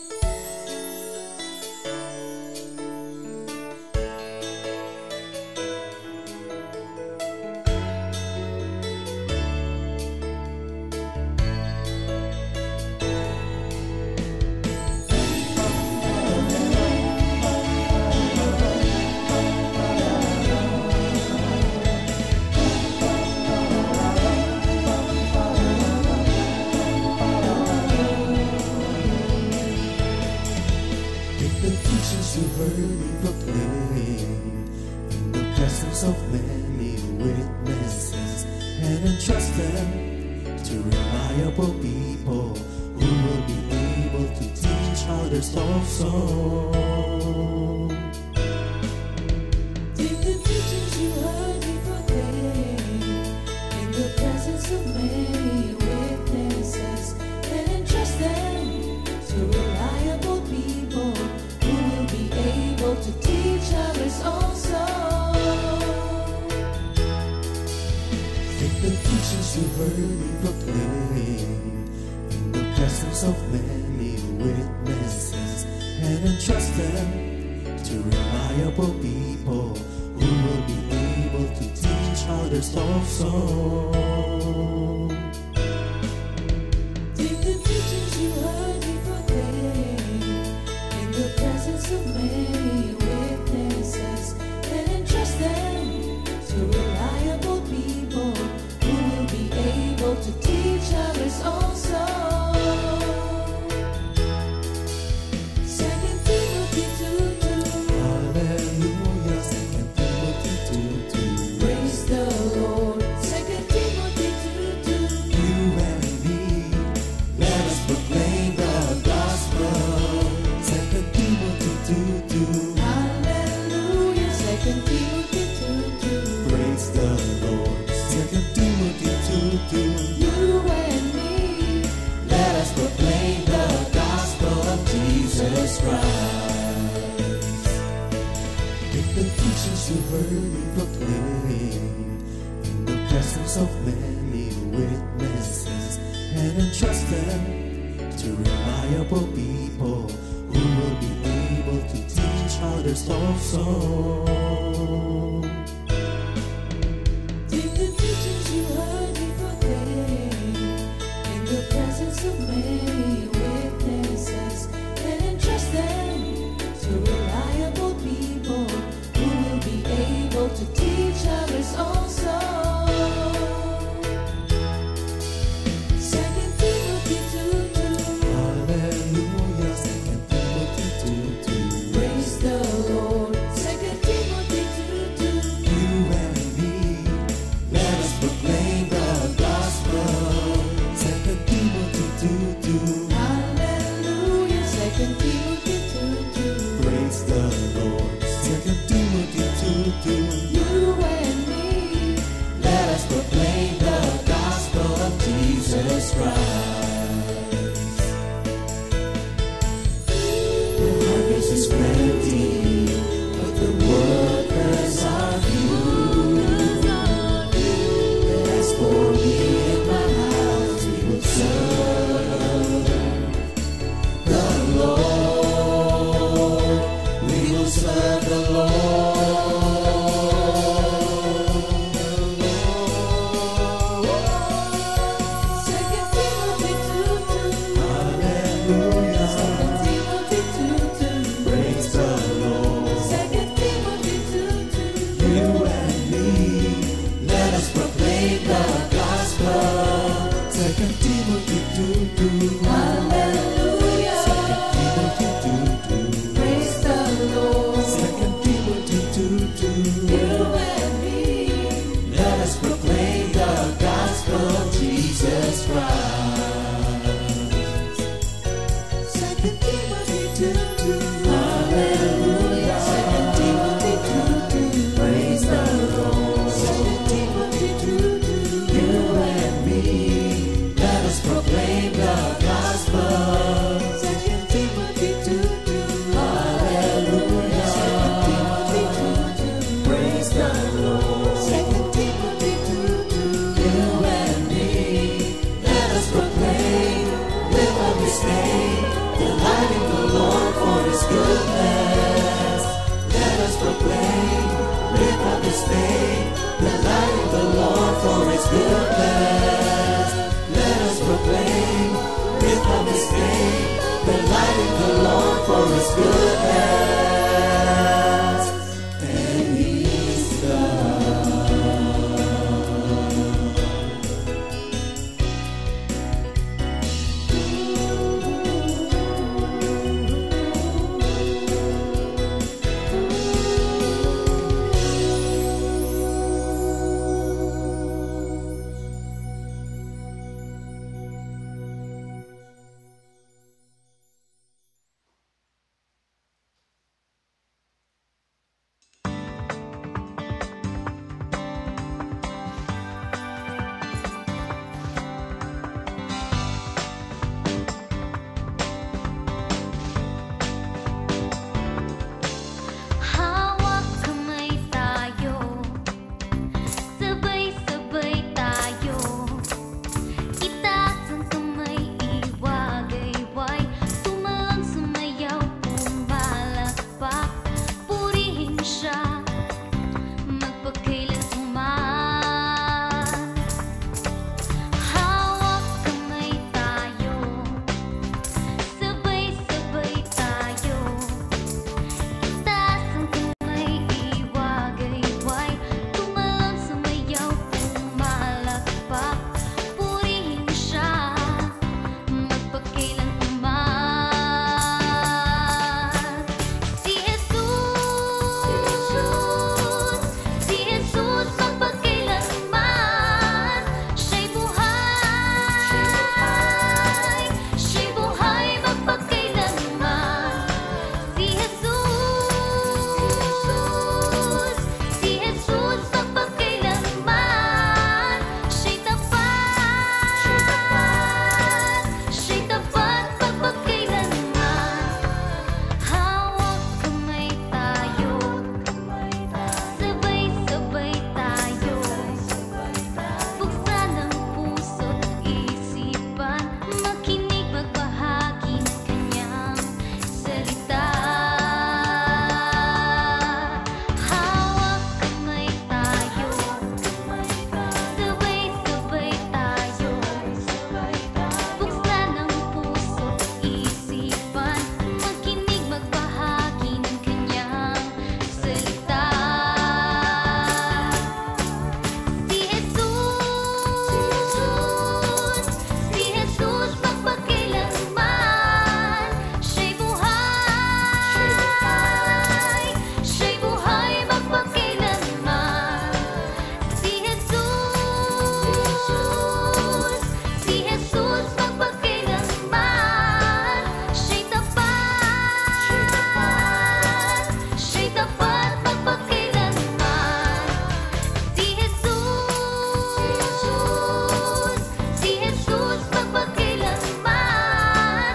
You heard me proclaim in the presence of many witnesses, and entrust them to reliable people who will be able to teach others also. Take the teachings you heard me proclaim in the presence of many witnesses, and entrust them to reliable people to teach others also. Take the teachings you heard me proclaim in the presence of many witnesses, and entrust them to reliable people who will be able to teach others also. Take the teachings you heard me proclaim in the presence of many witnesses, and entrust them to reliable people who will be able to teach others also. 2 Timothy 2:2. Hallelujah, 2 Timothy 2:2. Praise the Lord. 2 Timothy 2:2. You and me, let us proclaim the gospel. 2 Timothy 2:2. Hallelujah. 2 Timothy 2:2. Praise the Lord. 2 Timothy 2:2. You and me, Let us proclaim the gospel of Jesus Christ. Take the teachings you heard me proclaim in the presence of many witnesses, and entrust them to reliable people who will be able to teach others also. take the teachings you heard me proclaim in the presence of many witnesses, and entrust them to reliable people who will be able to teach others also. 2 Timothy 2:2. Hallelujah, 2 Timothy 2:2. Praise the Lord. 2 Timothy 2:2. You and me, let us proclaim the gospel. 2 Timothy 2:2. Hallelujah. 2 Timothy 2:2. Praise the Lord. 2 Timothy 2:2. You and me, Let us proclaim the gospel of Jesus Christ. The harvest is plenty, but the workers are few. As for me and my house, we will serve the Lord. We will serve the Lord. Light in goodness. Let us proclaim, lift up His name, delight the Lord for His goodness. Let us proclaim, lift up His name, delight the Lord for His goodness. And He's God. Hawak kamay tayo, sabay-sabay tayo, itaas ang kamay, iwagayway, tumalon, sumayaw, pumalakpak, purihin siya, magpakailanman. Hawak kamay tayo, sabay-sabay tayo, itaas ang kamay, iwagayway, tumalon, sumayaw, pumalakpak, purihin siya, magpakailanman. Si Jesus magpakailanman, siya'y buhay, magpakailanman. Si Jesus magpakailanman, siya'y tapat, magpakailanman. Hawak kamay tayo, sabay-sabay tayo, buksan ang puso't isipan, makinig, magbahagi ng kanyang salita. Hawak kamay tayo, sabay-sabay tayo, buksan ang puso't isipan, makinig, magbahagi ng kanyang salita. Si Jesus magpakailanman, siya'y buhay, magpakailanman. Si Jesus magpakailanman, siya'y tapat, magpakailanman. Si Jesus magpakailanman,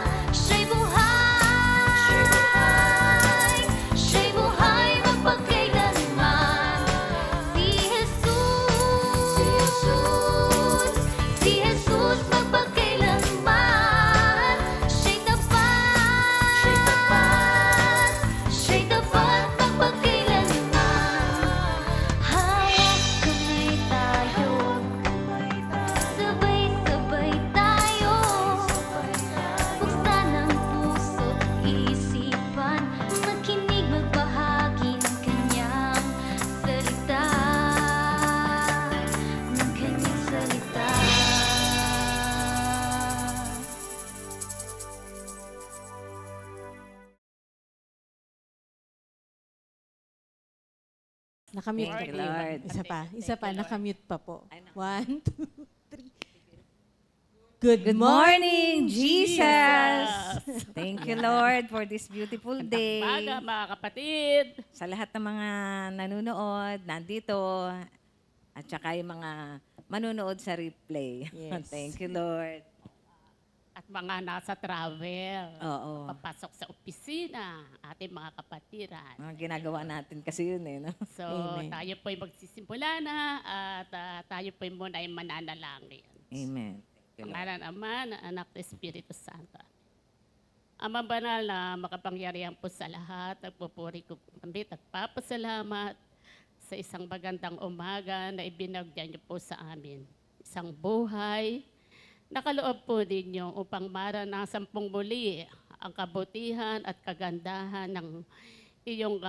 siya'y buhay, magpakailanman. Si Jesus magpakailanman, siya'y tapat, magpakailanman. Hawak kamay tayo, sabay-sabay tayo, buksan ang puso't isipan, makinig, magbahagi ng kanyang salita, ng kanyang salita. Nakamute Thank pa you, po. Lord. Isa pa, nakamute pa po. Ay, naku. 1, 2, 3. Good Good morning, Jesus! Thank you, Lord, for this beautiful day. Umaga, mga kapatid. Sa lahat ng mga nanonood, nandito, at saka yung mga manunood sa replay. Yes. Thank you, Lord. At mga nasa travel. Oo. Papasok sa opisina, ating mga kapatiran. Mga ginagawa natin kasi yun eh, no? So, Amen. tayo po'y magsisimula na at tayo po'y muna ay mananalangin. Amen. Thank you, Lord. Pangalan Ama, ng Anak at Espiritu Santo. Ama banal na makapangyarihan po sa lahat, nagpupuri ko kami at papasalamat sa isang magandang umaga na ibinagyan niyo po sa amin. Isang buhay, nakaloob po ninyo upang maranasan pong muli ang kabutihan at kagandahan ng iyong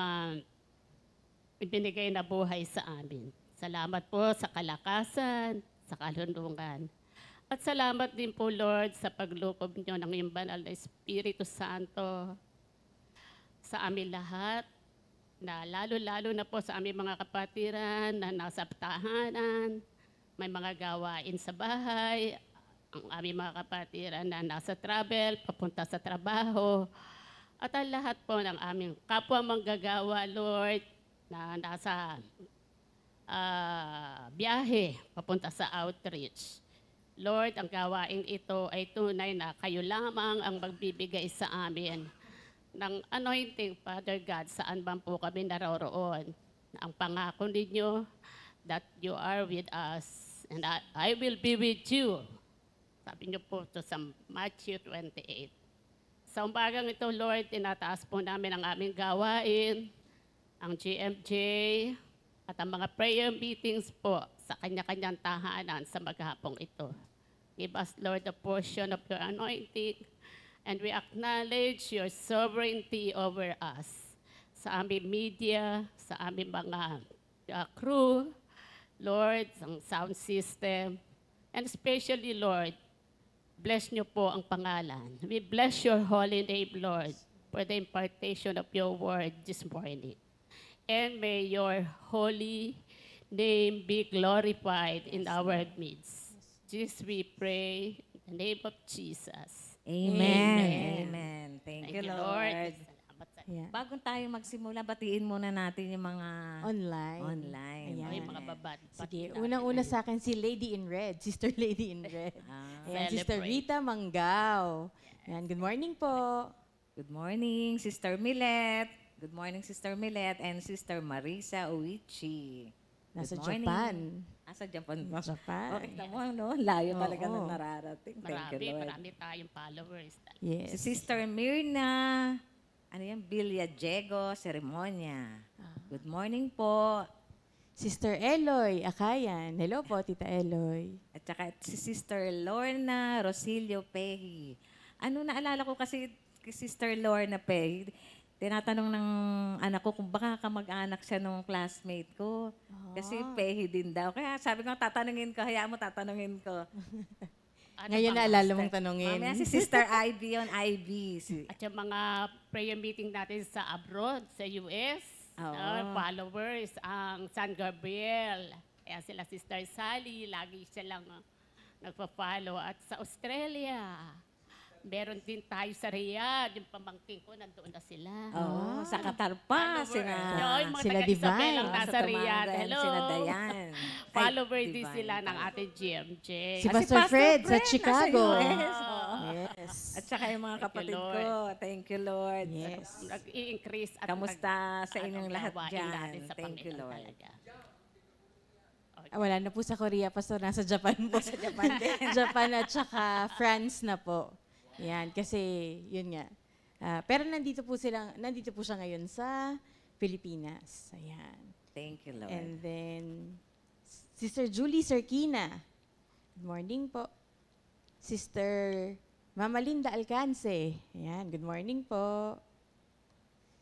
ibinigay na buhay sa amin. Salamat po sa kalakasan, sa kalunungan. At salamat din po, Lord, sa paglukob niyo ng iyong banal na Espiritu Santo sa amin lahat, na lalo-lalo na po sa aming mga kapatiran na nasa tahanan, may mga gawain sa bahay, ang aming mga kapatiran na nasa travel, papunta sa trabaho, at ang lahat po ng aming kapwa manggagawa, Lord, na nasa biyahe, papunta sa outreach. Lord, ang gawain ito ay tunay na kayo lamang ang magbibigay sa amin ng anointing, Father God, saan man po kami naroroon. Ang pangako ninyo that you are with us and I will be with you. Sabi niyo po ito sa Matthew 28. Sa umagang ito, Lord, tinataas po namin ang aming gawain, ang GMJ, at ang mga prayer meetings po sa kanya-kanyang tahanan sa maghapong ito. Give us, Lord, the portion of your anointing, and we acknowledge your sovereignty over us. Sa aming media, sa aming mga crew, Lord, ang sound system, and especially, Lord, bless niyo po ang pangalan. We bless your holy name, Lord, for the impartation of your word this morning. And may your holy name be glorified in our midst. This we pray in the name of Jesus. Amen. Amen. Thank you, Lord. Salamat sa Yeah. Bago tayo magsimula, batiin muna natin yung mga Online. online. Ayan. Ay, mga babad. Sige, unang-una sa akin si Lady in Red, Sister Lady in Red. Ayan, Sister Celebrate. Rita Manggao. Ayan, good morning po. Good morning, Sister Millet. Good morning, Sister Millet and Sister Marisa Uichi. Nasa Good morning. Japan. Sa Japan. Nasa Japan. Okay, tamo, no? Layo talaga Oo. na nararating. Thank you, Lord. Marami tayong followers. Yes. Si Sister Mirna, ano yan, Bilyajego, Seremonya. Good morning po. Sister Eloy Akayan. Hello po, Tita Eloy. At saka si Sister Lorna Rosilio Pehi. Ano, naalala ko kasi kay Sister Lorna Pehi, tinatanong ng anak ko kung baka kamag-anak siya nung classmate ko. Kasi Pehi din daw. Kaya sabi ko, tatanungin ko, hayaan mo tatanungin ko. Ngayon naalala mong tanongin. Mamaya si Sister Ivy on Ivy. At yung mga prayer meeting natin sa abroad, sa US, Oo. followers, ang San Gabriel. Kaya sila Sister Sally, lagi silang nagpa-follow. At sa Australia, meron din tayo sa Riyadh, yung pamangking ko, nandoon na sila. Oo, sa Qatar pa. Follower. Sina, Yung mga sila taga-Isabel Divine. ang nasa sa Riyadh. Tumangan, Hello. Sina Dayan. Follower Ay, din Divine sila ng pala. ating GMJ. Si Ah, Pastor Fred sa nasa Chicago. US. Oo. Yes. At saka yung mga Thank you, kapatid Lord. ko. Thank you, Lord. Yes. Nag-i-increase at Kamusta sa inyong anong lahat gawain dyan? natin sa Thank you, Panginoon Lord. talaga. Wala na po sa Korea, Pastor. Nasa Japan po. Sa Japan din. Japan at saka France na po. Yan, kasi yun nga. Pero nandito po siya ngayon sa Pilipinas. Ayan. Thank you, Lord. And then, Sister Julie Serkina. Good morning po. Sister Mama Linda Alcance. Ayan, good morning po.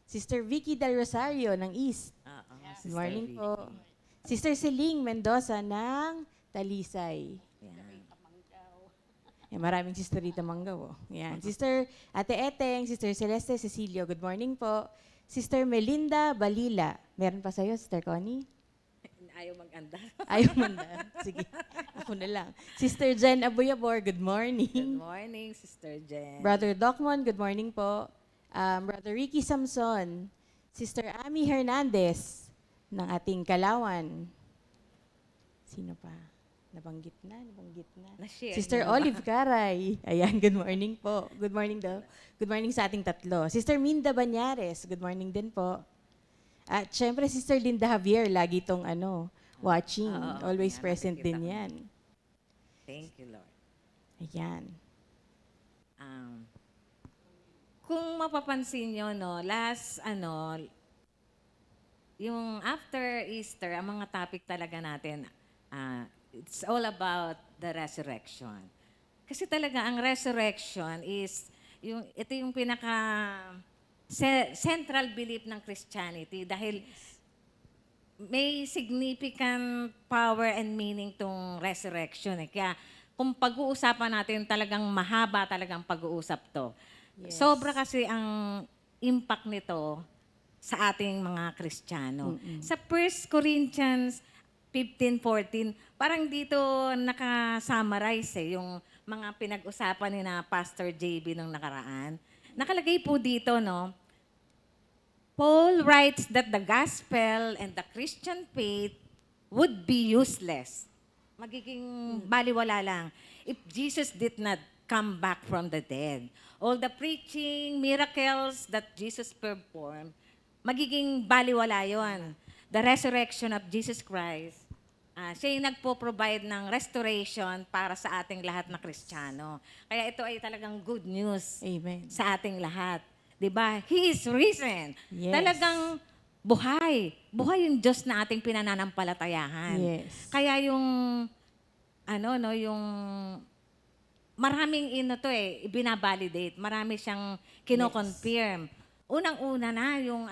Sister Vicky Del Rosario ng East. Oo, Good Sister morning Vicky. po. Sister Celine Mendoza ng Talisay. Yan. Yan, maraming Sister Rita Manggao. Yan. Sister Ate Eteng, Sister Celeste Cecilio, good morning po. Sister Melinda Balila. Meron pa sa'yo, Sister Connie? Ayaw mag-andar. Ayaw mo na. Sige, ako na lang. Sister Jen Abuyabor, good Good morning. morning, Sister Jen. Brother Docmon, good morning po. Brother Ricky Samson. Sister Ami Hernandez ng ating Kalawan. Sino pa? Nabanggit na. Na-share Sister niyo na ba? Olive Caray. Ayan, good morning po. Good morning daw. Good morning sa ating tatlo. Sister Minda Banyares, good morning din po. At syempre, Sister Linda Javier, lagi itong watching. Oo, Always yan, present nakikita din ko. yan. Thank you, Lord. Ayan. kung mapapansin nyo, no, yung after Easter, ang mga topic talaga natin, it's all about the resurrection. Kasi talaga, ang resurrection is, ito yung pinaka central belief ng Christianity dahil may significant power and meaning tong resurrection. Kaya kung pag-uusapan natin, talagang mahaba talagang pag-uusap to. Yes. Sobra kasi ang impact nito sa ating mga Kristiyano. Sa 1 Corinthians 15:14, parang dito naka-summarize yung mga pinag-usapan ni na Pastor JB nung nakaraan. Nakalagay po dito, no? Paul writes that the gospel and the Christian faith would be useless. Magiging baliwala lang if Jesus did not come back from the dead. All the preaching, miracles that Jesus performed, magiging baliwala yon. The resurrection of Jesus Christ, siya yung nagpo-provide ng restoration para sa ating lahat na Kristiyano. Kaya ito ay talagang good news Amen. sa ating lahat. 'Di ba? He is risen. Yes. Talagang buhay. Buhay yung Diyos na ating pinananampalatayahan. Yes. Kaya yung yung maraming ibinabalidate, marami siyang kino-confirm. Unang-una na yung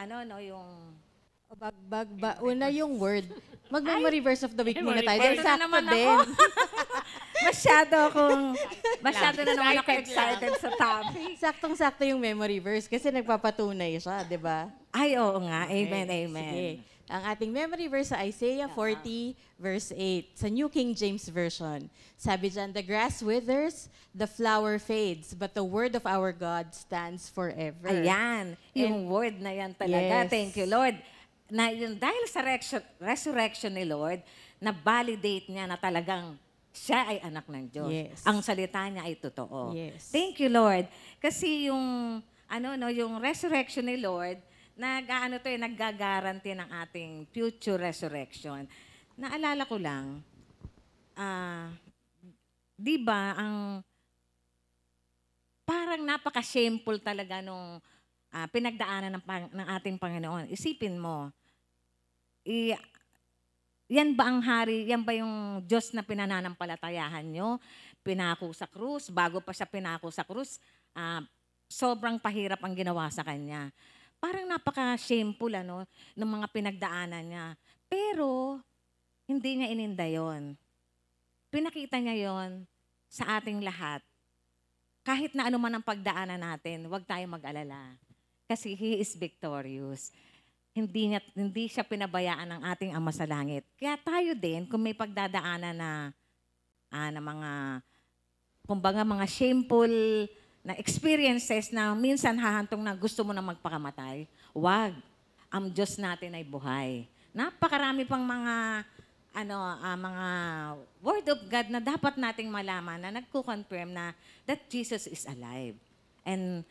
Una yung word. Mag-memory verse of the week muna tayo. Dahil Ito na sakto naman din. ako. masyado na naman ako excited sa topic. Saktong-sakto yung memory verse kasi nagpapatunay siya, di ba? Ay, oo nga. Amen, Okay, amen. Sige. Ang ating memory verse sa Isaiah 40, verse 8, sa New King James Version. Sabi dyan, the grass withers, the flower fades, but the word of our God stands forever. Ayan, yung word na yan talaga. Yes. Thank you, Lord. Na yun, dahil sa resurrection ni Lord, na-validate niya na talagang siya ay anak ng Diyos. Yes. Ang salita niya ay totoo. Yes. Thank you, Lord. Kasi yung resurrection ni Lord, naggagaranti ng ating future resurrection. Naalala ko lang, di ba, parang napaka-shameful talaga nung pinagdaanan ng ating Panginoon. Isipin mo, yan ba ang hari, yan ba yung Diyos na pinananampalatayahan nyo? Pinako sa krus, bago pa siya pinako sa krus, sobrang pahirap ang ginawa sa kanya. Parang napaka-shameful ng mga pinagdaanan niya. Pero, hindi niya ininda yon. Pinakita niya yon sa ating lahat. Kahit na ano man ang pagdaanan natin, huwag tayong mag-alala. Kasi He is victorious. Hindi siya pinabayaan ng ating Ama sa Langit. Kaya tayo din, kung may pagdadaanan na mga, kumbaga mga shameful na experiences na minsan hahantong na gusto mo na magpakamatay, wag. Ang Diyos natin ay buhay. Napakarami pang mga mga word of God na dapat nating malaman na nagko-confirm na that Jesus is alive. And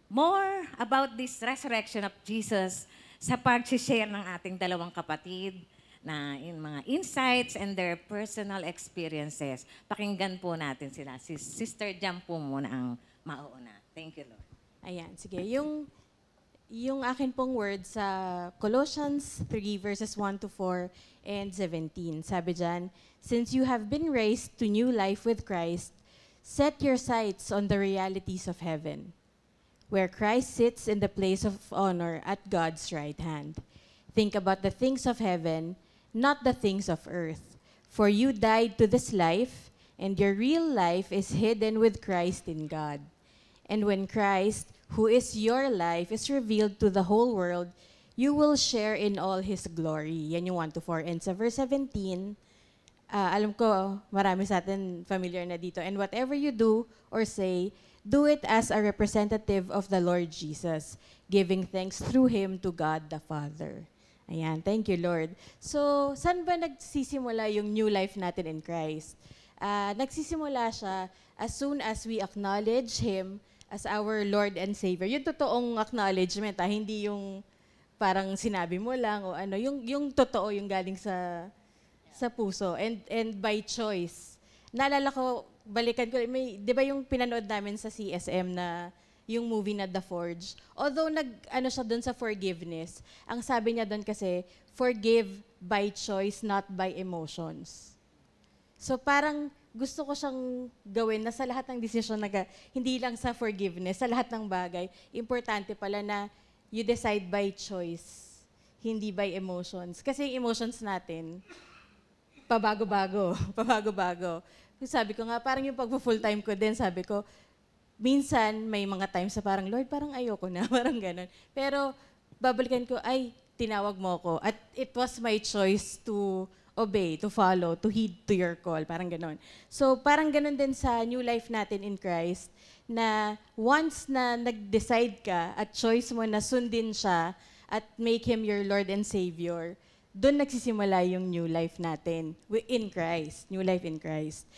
more about this resurrection of Jesus sa pag-share ng ating dalawang kapatid na mga insights and their personal experiences. Pakinggan po natin sila. Si Sister Jam po muna ang mauuna. Thank you, Lord. Ayan, sige. Yung akin pong word sa Colossians 3 verses 1 to 4 and 17. Sabi dyan, since you have been raised to new life with Christ, set your sights on the realities of heaven, where Christ sits in the place of honor at God's right hand. Think about the things of heaven, not the things of earth. For you died to this life, and your real life is hidden with Christ in God. And when Christ, who is your life, is revealed to the whole world, you will share in all His glory. Yan yung 1 to 4. And sa verse 17, alam ko, marami sa atin familiar na dito. And whatever you do or say, do it as a representative of the Lord Jesus, giving thanks through Him to God the Father. Ayan, thank you, Lord. So, saan ba nagsisimula yung new life natin in Christ? Nagsisimula siya as soon as we acknowledge Him as our Lord and Savior. Yung totoong acknowledgement, hindi yung parang sinabi mo lang o ano, yung totoo, yung galing sa puso and by choice. Naalala ko, balikan ko, may, di ba yung pinanood namin sa CSM na yung movie na The Forge. Although ano siya doon sa forgiveness, ang sabi niya doon kasi, forgive by choice, not by emotions. So parang gusto ko siyang gawin na sa lahat ng desisyon, hindi lang sa forgiveness, sa lahat ng bagay, importante pala na you decide by choice, hindi by emotions. Kasi yung emotions natin, pabago-bago, pabago-bago. Sabi ko nga, parang yung pag-full time ko din, sabi ko, minsan may mga times na parang, Lord, parang ayoko na, parang ganun. Pero babalikan ko, ay, tinawag mo ko. At it was my choice to obey, to follow, to heed to your call. Parang ganun. So parang ganun din sa new life natin in Christ, na once na nag-decide ka at choice mo na sundin siya at make Him your Lord and Savior, doon nagsisimula yung new life natin in Christ, new life in Christ.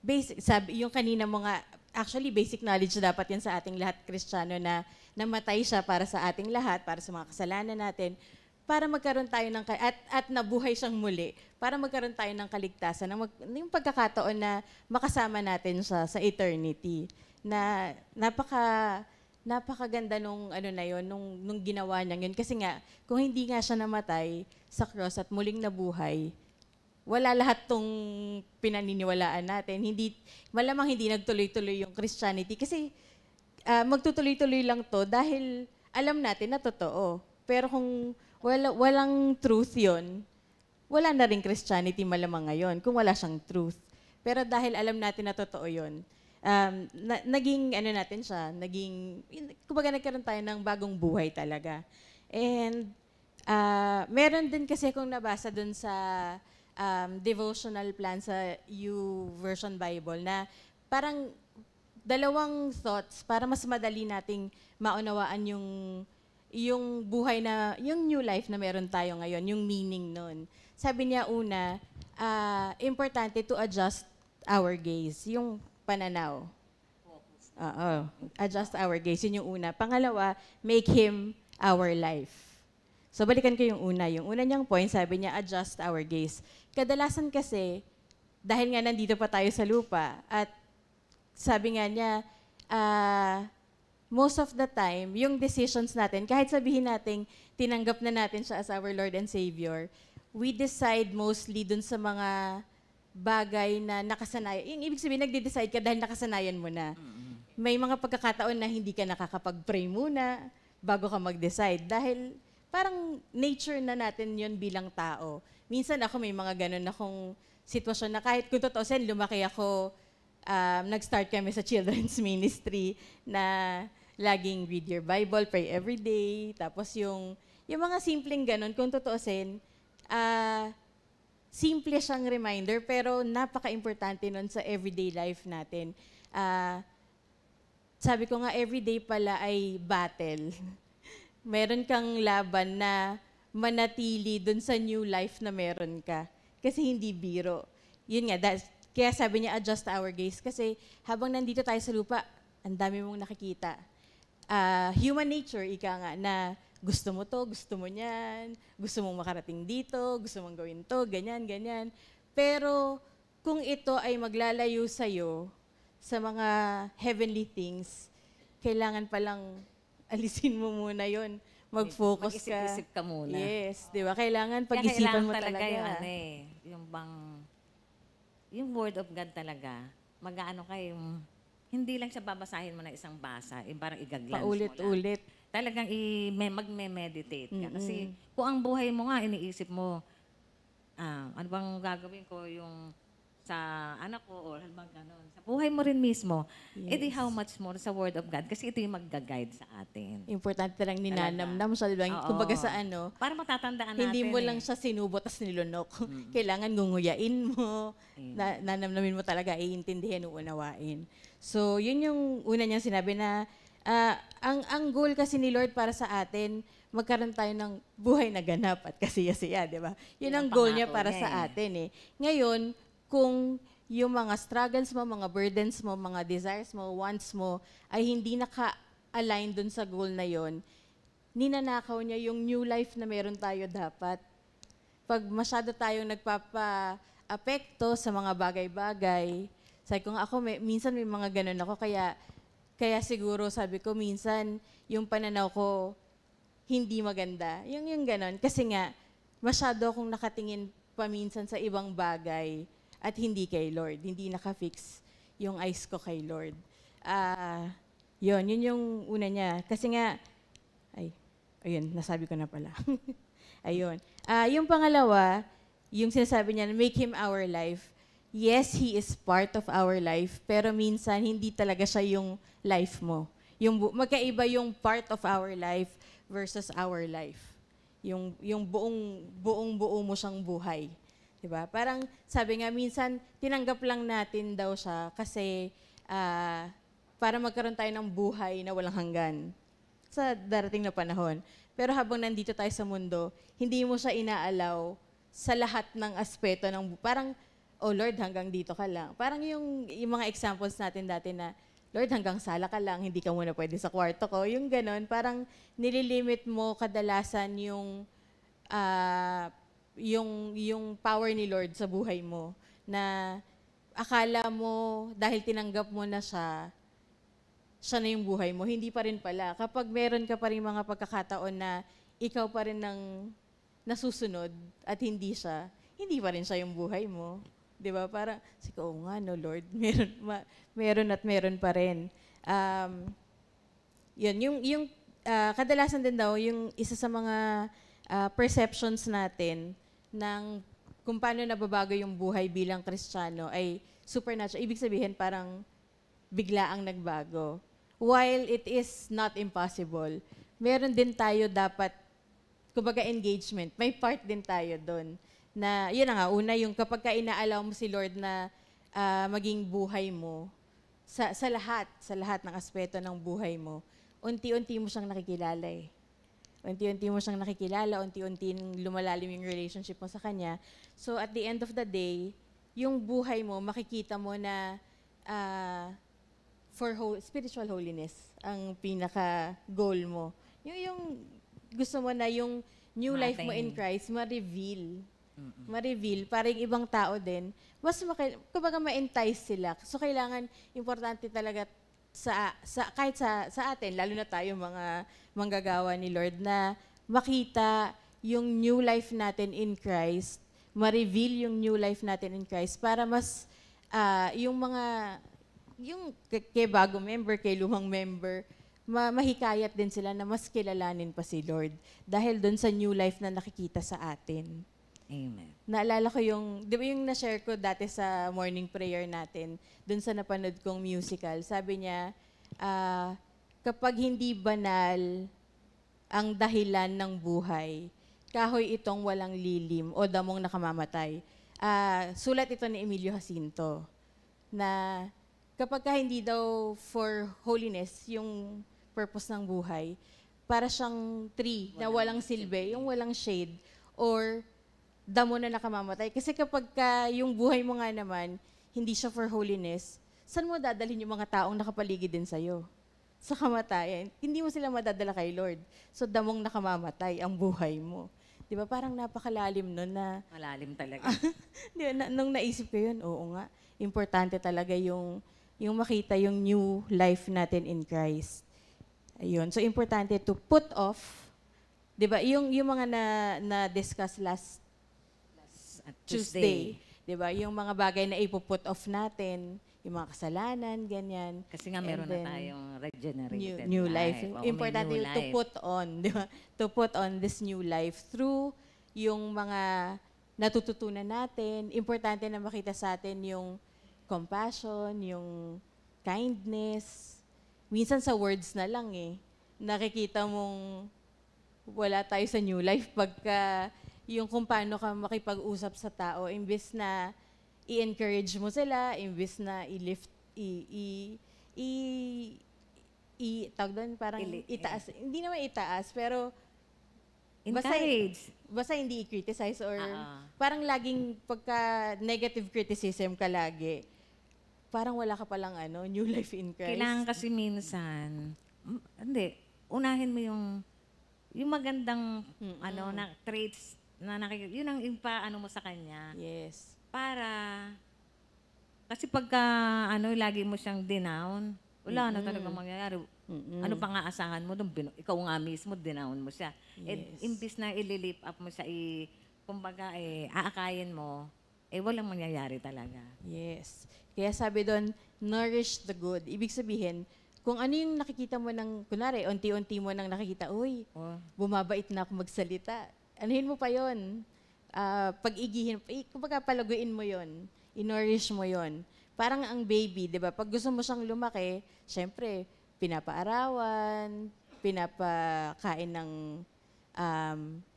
Basic, sabi, yung kanina mo nga, actually basic knowledge dapat yan sa ating lahat Kristiyano na namatay siya para sa ating lahat, para sa mga kasalanan natin, para magkaroon tayo ng, at nabuhay siyang muli, para magkaroon tayo ng kaligtasan, yung pagkakataon na makasama natin siya sa eternity. Na napakaganda nung ano na yon, nung ginawa niya yun. Kasi nga, kung hindi nga siya namatay sa cross at muling nabuhay, wala lahat tong pinaniniwalaan natin. Malamang hindi nagtuloy-tuloy yung Christianity. Kasi magtutuloy-tuloy lang to dahil alam natin na totoo. Pero kung walang truth yon, wala na rin Christianity malamang ngayon kung wala siyang truth. Pero dahil alam natin na totoo yon, naging ano natin siya, kumbaga nagkaroon tayo ng bagong buhay talaga. And meron din kasi akong nabasa dun sa devotional plan sa YouVersion Bible na parang dalawang thoughts para mas madali nating maunawaan yung buhay na, yung new life na meron tayo ngayon, yung meaning nun. Sabi niya una, importante to adjust our gaze, yung pananaw. Oo, adjust our gaze, yun yung una. Pangalawa, make Him our life. So balikan ko yung una. Yung una niyang point, sabi niya, adjust our gaze. Kadalasan kasi, dahil nga nandito pa tayo sa lupa, at sabi nga niya, most of the time, yung decisions natin, kahit sabihin natin, tinanggap na natin siya as our Lord and Savior, we decide mostly dun sa mga bagay na nakasanayan. Yung ibig sabihin, nagde-decide ka dahil nakasanayan mo na. May mga pagkakataon na hindi ka nakakapag-pray muna bago ka mag-decide. Dahil parang nature na natin yun bilang tao. Minsan ako may mga ganun akong sitwasyon na kahit kung totoo, lumaki ako, nag-start kami sa children's ministry na laging read your Bible, pray every day. Tapos yung mga simpleng ganun, kung tutuusin, simple siyang reminder, pero napaka-importante nun sa everyday life natin. Sabi ko nga, everyday pala ay battle. Meron kang laban na manatili dun sa new life na meron ka. Kasi hindi biro. Yun nga, kaya sabi niya, adjust our gaze. Kasi habang nandito tayo sa lupa, ang dami mong nakikita. Human nature, ika nga, na gusto mo to, gusto mo niyan, gusto mong makarating dito, gusto mong gawin to, ganyan, ganyan. Pero kung ito ay maglalayo sa'yo sa mga heavenly things, kailangan palang alisin mo muna yon, mag-focus ka. Mag-isip-isip ka muna. Yes, di ba? Kailangan pag-isipan mo talaga. Yung word of God talaga, mag-aano ka hindi lang siya babasahin mo na isang basa, parang igaglance mo lang. Paulit-ulit. Talagang magme-meditate ka. Kasi kung ang buhay mo nga, iniisip mo, ano bang gagawin ko yung sa anak ko or ano bang ganon. Sa buhay mo rin mismo, edi how much more sa Word of God? Kasi ito yung mag-guide sa atin. Importante lang ninanamnam siya, diba? Kumbaga sa para matatandaan natin. Hindi mo lang siya sinubot tas nilunok. Kailangan ngunguyain mo, nanamnamin mo talaga, iintindihin, uunawain. So, yun yung una niyang sinabi na ang goal kasi ni Lord para sa atin, magkaroon tayo ng buhay na ganap at kasiya-siya, di ba? Yun ang goal niya para sa atin. Ngayon, kung yung mga struggles mo, mga burdens mo, mga desires mo, wants mo, ay hindi naka-align dun sa goal na yon, ninanakaw niya yung new life na meron tayo dapat. Pag masyado tayong nagpapa-apekto sa mga bagay-bagay, sabi ko nga ako, minsan may mga ganun ako, kaya Kaya siguro sabi ko, minsan yung pananaw ko hindi maganda. Yung ganon. Kasi nga, masyado akong nakatingin paminsan sa ibang bagay at hindi kay Lord. Hindi nakafix yung eyes ko kay Lord. Yun yung una niya. Kasi nga, ayun, nasabi ko na pala. Ayun. Yung pangalawa, yung sinasabi niya, make Him our life. Yes, He is part of our life, pero minsan hindi talaga siya yung life mo. Magkaiba yung part of our life versus our life. Yung buong-buo mo siyang buhay. Diba? Parang sabi nga, minsan tinanggap lang natin daw siya kasi para magkaroon tayo ng buhay na walang hanggan sa darating na panahon. Pero habang nandito tayo sa mundo, hindi mo siya inaalaw sa lahat ng aspeto ng parang, oh Lord, hanggang dito ka lang. Parang yung mga examples natin dati na, Lord, hanggang sala ka lang, hindi ka muna pwede sa kwarto ko. Yung ganon, parang nililimit mo kadalasan yung power ni Lord sa buhay mo. Na akala mo, dahil tinanggap mo na siya na yung buhay mo. Hindi pa rin pala. Kapag meron ka pa rin mga pagkakataon na ikaw pa rin ng nasusunod at hindi pa rin siya yung buhay mo. Di ba? Parang, oo nga, no, Lord, meron at meron pa rin. Yun, kadalasan din daw, yung isa sa mga perceptions natin ng kung paano nababago yung buhay bilang Kristiyano ay supernatural. Ibig sabihin, parang bigla ang nagbago. While it is not impossible, meron din tayo dapat, kumbaga engagement, may part din tayo doon. Na, yun na nga, una, yung kapag ka inaalaw mo si Lord na maging buhay mo, sa lahat ng aspeto ng buhay mo, unti-unti mo siyang nakikilala eh. Unti-unti mo siyang nakikilala, unti-unti lumalalim yung relationship mo sa Kanya. So at the end of the day, yung buhay mo, makikita mo na spiritual holiness ang pinaka-goal mo. Yung gusto mo na yung new life mo in Christ, ma-reveal. Ma-reveal para yung ibang tao din, mas kumbaga ma-entice sila. So kailangan, importante talaga kahit sa atin, lalo na tayo mga manggagawa ni Lord, na makita yung new life natin in Christ, ma-reveal yung new life natin in Christ para mas yung kay bago member, kay lumang member, mahikayat din sila na mas kilalanin pa si Lord dahil doon sa new life na nakikita sa atin. Amen. Naalala ko di ba yung na-share ko dati sa morning prayer natin, doon sa napanood kong musical, sabi niya, kapag hindi banal ang dahilan ng buhay, kahoy itong walang lilim o damong nakamamatay. Sulat ito ni Emilio Jacinto, na kapag hindi daw for holiness yung purpose ng buhay, para siyang tree na walang silbi, yung walang shade, or damo na nakamamatay. Kasi kapag yung buhay mo nga naman, hindi siya for holiness, saan mo dadalhin yung mga taong nakapaligid din sa'yo? Sa kamatayan. Hindi mo sila madadala kay Lord. So, damong nakamamatay ang buhay mo. Di ba? Parang napakalalim nun na... Malalim talaga. Di ba? Nung naisip ko yun, oo nga. Importante talaga yung makita yung new life natin in Christ. Ayun. So, importante to put off, di ba? Yung mga na-discuss last Tuesday. Di ba? Yung mga bagay na ipuput off natin, yung mga kasalanan, ganyan. Kasi nga meron na tayong regenerated new life. Oo, Importante new to life. put on, di ba? To put on this new life through yung mga natututunan natin. Importante na makita sa atin yung compassion, yung kindness. Minsan sa words na lang eh. Nakikita mong wala tayo sa new life pagka yung kung paano ka makipag-usap sa tao, imbes na i-encourage mo sila, imbes na i-lift, tawag doon, parang itaas. Hindi naman itaas, pero Encourage. basta hindi i-criticize or parang laging pagka negative criticism ka lagi, parang wala ka palang new life in Christ. Kailangan kasi minsan, unahin mo yung magandang na traits na yun ang ipaano mo sa kanya. Yes. Para, kasi pagka lagi mo siyang denown, wala na talagang mangyayari. Ano pa nga asahan mo doon? Ikaw nga mismo, dinown mo siya. Eh, imbis na ililip up mo siya, kumbaga, aakayin mo, walang mangyayari talaga. Yes. Kaya sabi doon, nourish the good. Ibig sabihin, kung ano yung nakikita mo ng, kunwari, unti-unti mo nang nakikita, uy, bumabait na ako magsalita. Anuhin mo pa yon. Pag-igihin, kumbaga palaguin mo yon. I-nourish mo yon. Parang ang baby, di ba? Pag gusto mo siyang lumaki, syempre, pinapaarawan, pinapakain ng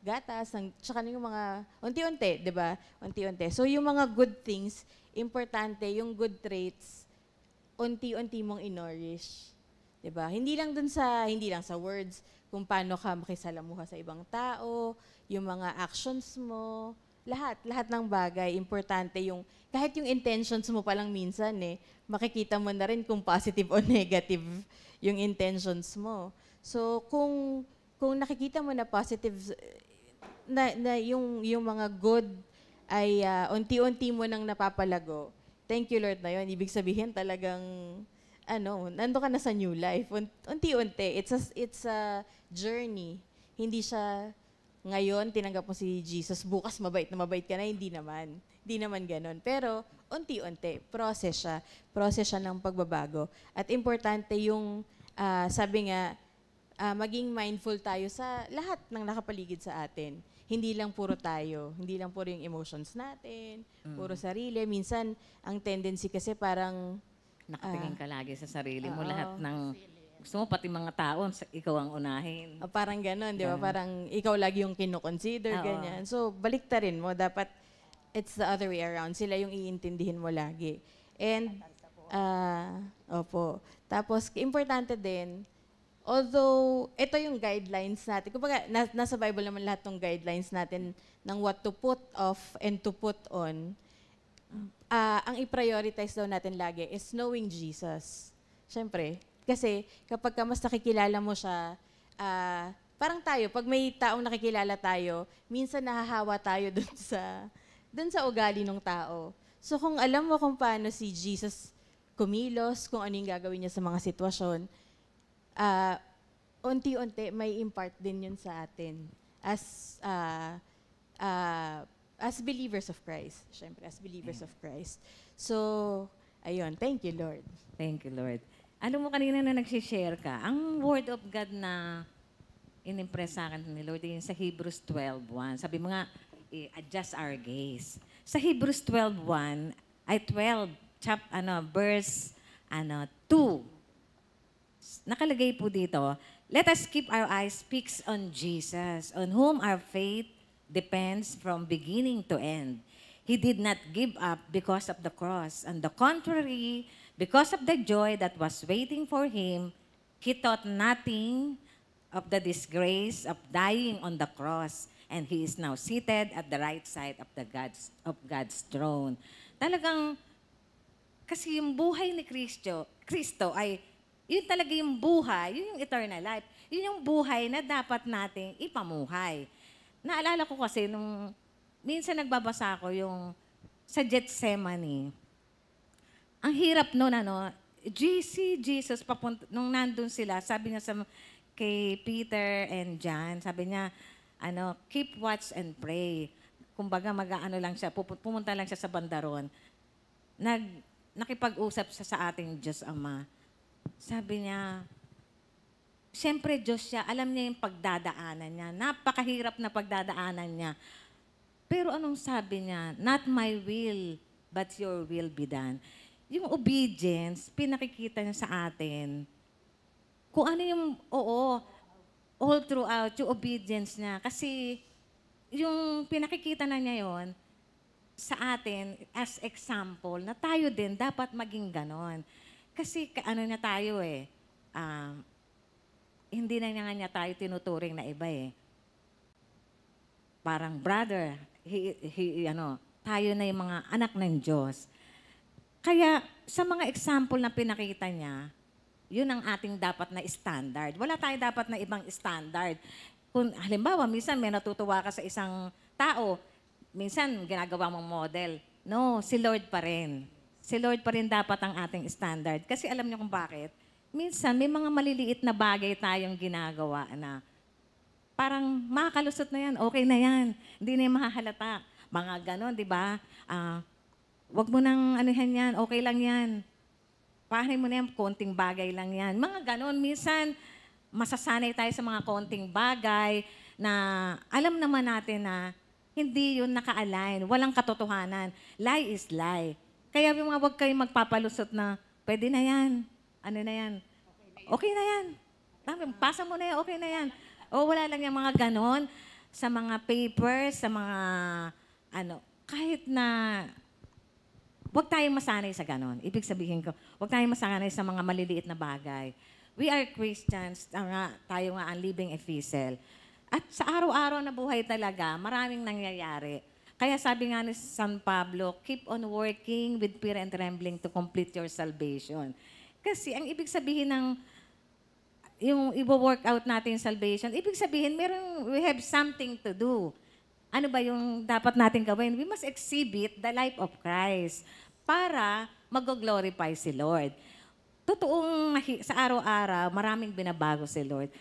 gatas, tsaka yung mga, unti-unti, di ba? Unti-unti. So, yung mga good things, importante, yung good traits, unti-unti mong in-nourish. Di ba? Hindi lang sa words, kung paano ka makisalamuha sa ibang tao, yung mga actions mo, lahat ng bagay, importante yung, kahit yung intentions mo palang minsan makikita mo na rin kung positive o negative yung intentions mo. So, kung nakikita mo na positive, na yung mga good ay unti-unti mo nang napapalago, thank you Lord na yun. Ibig sabihin talagang, nando ka na sa new life. Unti-unti. It's a journey. Hindi siya, ngayon, tinanggap mo si Jesus, bukas mabait na mabait ka na, hindi naman. Hindi naman ganon. Pero, unti-unti, process siya. Process siya ng pagbabago. At importante yung, sabi nga, maging mindful tayo sa lahat ng nakapaligid sa atin. Hindi lang puro tayo. Hindi lang puro yung emotions natin, puro sarili. Minsan, ang tendency kasi parang, nakatingin ka lagi sa sarili mo, lahat ng, gusto mo pati mga tao, ikaw ang unahin. parang ganon, di ba? Parang ikaw lagi yung kinoconsider, ganyan. So, baliktarin mo. Dapat, it's the other way around. Sila yung iintindihin mo lagi. And, opo. Tapos, importante din, although, ito yung guidelines natin. Kumbaga, nasa Bible naman lahat ng guidelines natin ng what to put off and to put on. Ang i-prioritize daw natin lagi is knowing Jesus. Siyempre, kasi kapag mas nakikilala mo siya, parang tayo, pag may taong nakikilala tayo, minsan nahahawa tayo dun sa ugali ng tao. So kung alam mo kung paano si Jesus kumilos, kung ano yung gagawin niya sa mga sitwasyon, unti-unti may impart din yun sa atin as believers of Christ. Siyempre, as believers of Christ. So, ayun, thank you, Lord. Thank you, Lord. Alam mo, kanina na nagsishare ka, ang Word of God na inimpress sa akin ni Lord, yung sa Hebrews 12:1. Sabi mo nga, adjust our gaze. Sa Hebrews 12:1, ay 12, verse 2. Nakalagay po dito, let us keep our eyes fixed on Jesus, on whom our faith depends from beginning to end. He did not give up because of the cross. On the contrary, because of the joy that was waiting for him, he thought nothing of the disgrace of dying on the cross, and he is now seated at the right side of God's throne. Talagang, kasi yung buhay ni Kristo ay, yun talaga yung buhay, yun yung eternal life. Yun yung buhay na dapat nating ipamuhay. Naalala ko kasi nung minsan nagbabasa ako yung sa Gethsemane. Ang hirap nun, Jesus, nung nandun sila, sabi niya kay Peter and John, sabi niya, keep watch and pray. Kumbaga, lang siya, pumunta lang siya sa bandaron. Nakipag-usap siya sa ating Diyos Ama. Sabi niya, siyempre Diyos siya, alam niya yung pagdadaanan niya. Napakahirap na pagdadaanan niya. Pero anong sabi niya? Not my will, but your will be done. Yung obedience, pinakikita niya sa atin. Kung ano yung, all throughout, yung obedience niya. Kasi yung pinakikita na niya yon sa atin as example na tayo din dapat maging ganon. Kasi na tayo hindi na niya tayo tinuturing na iba Parang brother, tayo na yung mga anak ng Diyos. Kaya sa mga example na pinakita niya, yun ang ating dapat na standard. Wala tayo dapat na ibang standard. Kung halimbawa, minsan may natutuwa ka sa isang tao, minsan ginagawa mong model. No, si Lord pa rin. Si Lord pa rin dapat ang ating standard. Kasi alam niyo kung bakit? minsan may mga maliliit na bagay tayong ginagawa na parang makakalusot na yan, okay na yan, hindi na yung mahahalata. Mga ganon, di ba? Wag mo nang anuhan yan, okay lang yan. Pahay mo na yan, konting bagay lang yan. Mga ganon, minsan masasanay tayo sa mga konting bagay na alam naman natin na hindi yun naka-align, walang katotohanan. Lie is lie. Kaya yung mga wag kayong magpapalusot na, pwede na yan, ano na yan, okay na yan. Pasa mo na yan, okay na yan. O wala lang yung mga ganon sa mga papers, sa mga kahit na huwag tayong masanay sa ganon. Ibig sabihin ko, huwag tayong masanay sa mga maliliit na bagay. We are Christians, tayo nga ang living epistle. At sa araw-araw na buhay talaga, maraming nangyayari. Kaya sabi nga ni San Pablo, keep on working with fear and trembling to complete your salvation. Kasi ang ibig sabihin ng yung i-work out natin yung salvation, ibig sabihin, we have something to do. Ano ba yung dapat natin gawin? We must exhibit the life of Christ para mag-glorify si Lord. Totoong sa araw-araw, maraming binabago si Lord.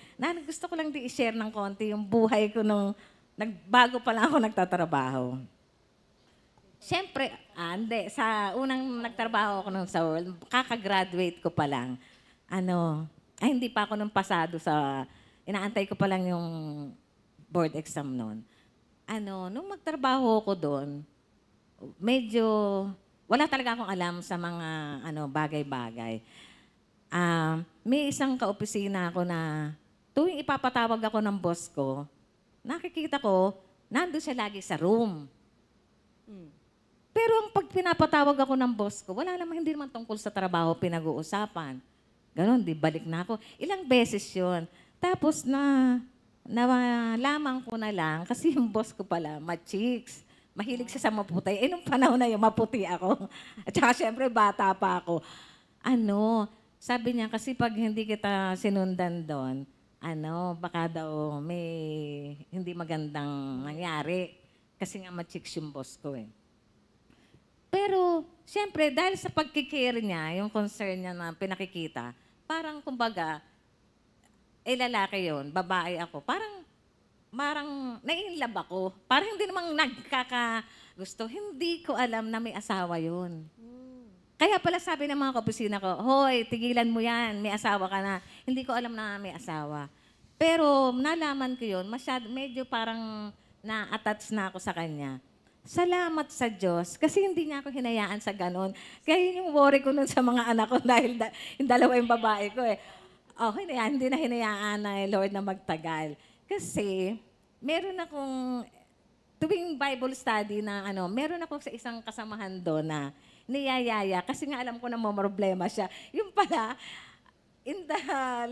Gusto ko lang i-share ng konti yung buhay ko nung nagbago pa lang ako nagtatrabaho. Siyempre, sa unang nagtrabaho ako nung sa World, kakagraduate ko pa lang. Hindi pa ako nung pasado inaantay ko pa lang yung board exam noon. Nung magtrabaho ko doon, medyo, wala talaga akong alam sa mga bagay-bagay. May isang kaopisina ako na tuwing ipapatawag ako ng boss ko, nakikita ko, nandun siya lagi sa room. Pero ang pag pinapatawag ako ng boss ko, hindi naman tungkol sa trabaho pinag-uusapan. Ganon, di balik na ako. Ilang beses yun. Tapos nalaman ko na lang, kasi yung boss ko pala, ma-chicks. Mahilig siya sa maputi. Nung panahon na yun, maputi ako. At saka syempre, bata pa ako. Sabi niya, kasi pag hindi kita sinundan doon, baka daw may hindi magandang nangyari. Kasi nga ma-chicks yung boss ko eh. Pero, syempre, dahil sa pagkikare niya, yung concern niya na pinakikita, parang kumbaga, lalaki yun, babae ako. Parang nai-inlove ako. Parang hindi namang nagkakagusto. Hindi ko alam na may asawa yun. Kaya pala sabi ng mga kaopisina ko, hoy, tigilan mo yan, may asawa ka na. Hindi ko alam na may asawa. Pero nalaman ko yun, medyo parang na-attach na ako sa kanya. Salamat sa Diyos, kasi hindi niya ako hinayaan sa ganon. Kaya yun yung worry ko nun sa mga anak ko dahil yung dalawa yung babae ko eh. Hindi na hinayaan na Lord na magtagal. Kasi meron akong, tuwing Bible study na meron ako sa isang kasamahan doon na niyayaya, kasi nga alam ko na may problema siya. Yung pala, in the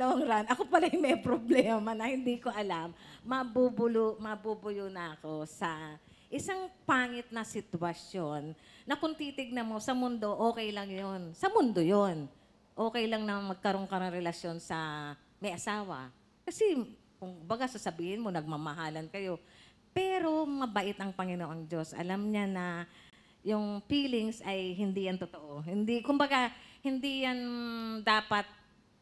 long run, ako pala yung may problema na hindi ko alam, mabubuyo na ako sa isang pangit na sitwasyon na kung titignan mo sa mundo, okay lang yun. Sa mundo yun. Okay lang na magkaroon ka ng relasyon sa may asawa. Kasi, kung baga sasabihin mo, nagmamahalan kayo. Pero mabait ang Panginoong Diyos. Alam niya na yung feelings ay hindi yan totoo. Kumbaga, hindi yan dapat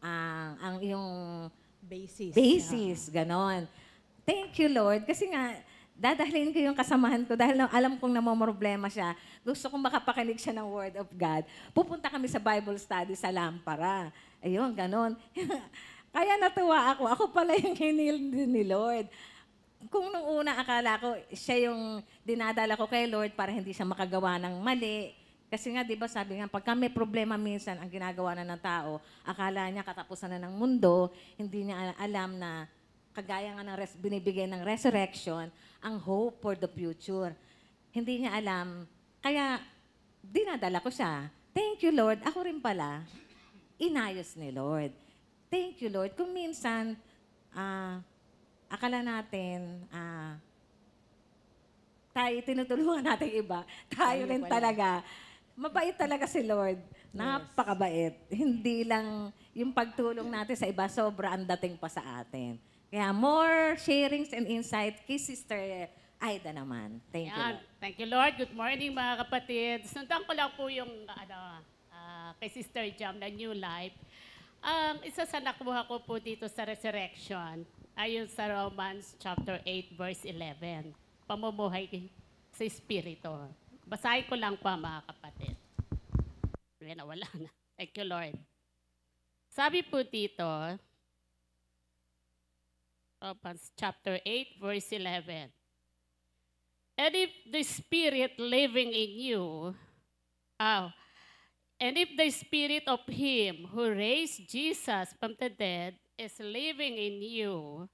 ang iyong basis. Ganon. Thank you, Lord. Kasi nga, dadahlin ko yung kasamahan ko dahil alam kong namomroblema siya. Gusto kong makapakinig siya ng Word of God. Pupunta kami sa Bible study sa Lampara. Ayun, ganon. Kaya natuwa ako. Ako pala yung hinil ni Lord. Kung nung una akala ko, siya yung dinadala ko kay Lord para hindi siya makagawa ng mali. Kasi nga, di ba sabi nga, pagka may problema minsan ang ginagawa na ng tao, akala niya katapusan na ng mundo, hindi niya alam na kagaya nga ng binibigay ng resurrection, ang hope for the future. Hindi niya alam. Kaya, dinadala ko siya. Thank you, Lord. Ako rin pala, inayos ni Lord. Thank you, Lord. Kung minsan, akala natin, tayo, tinutulungan natin iba. Tayo rin talaga. Mabait talaga si Lord. Napakabait. Hindi lang yung pagtulong natin sa iba, sobra ang dating pa sa atin. Kaya more sharings and insight kay Sister Aida naman. Thank you, Lord. Thank you, Lord. Good morning, mga kapatid. Sundan ko lang po yung kay Sister Jam na New Life. Ang isa sa nakuha ko po dito sa resurrection, ayon sa Romans chapter 8, verse 11. Pamumuhay sa Espiritu. Basahin ko lang pa, mga kapatid. Wala na. Thank you, Lord. Sabi po dito, Romans chapter 8, verse 11. And if the Spirit living in you, and if the Spirit of Him who raised Jesus from the dead is living in you,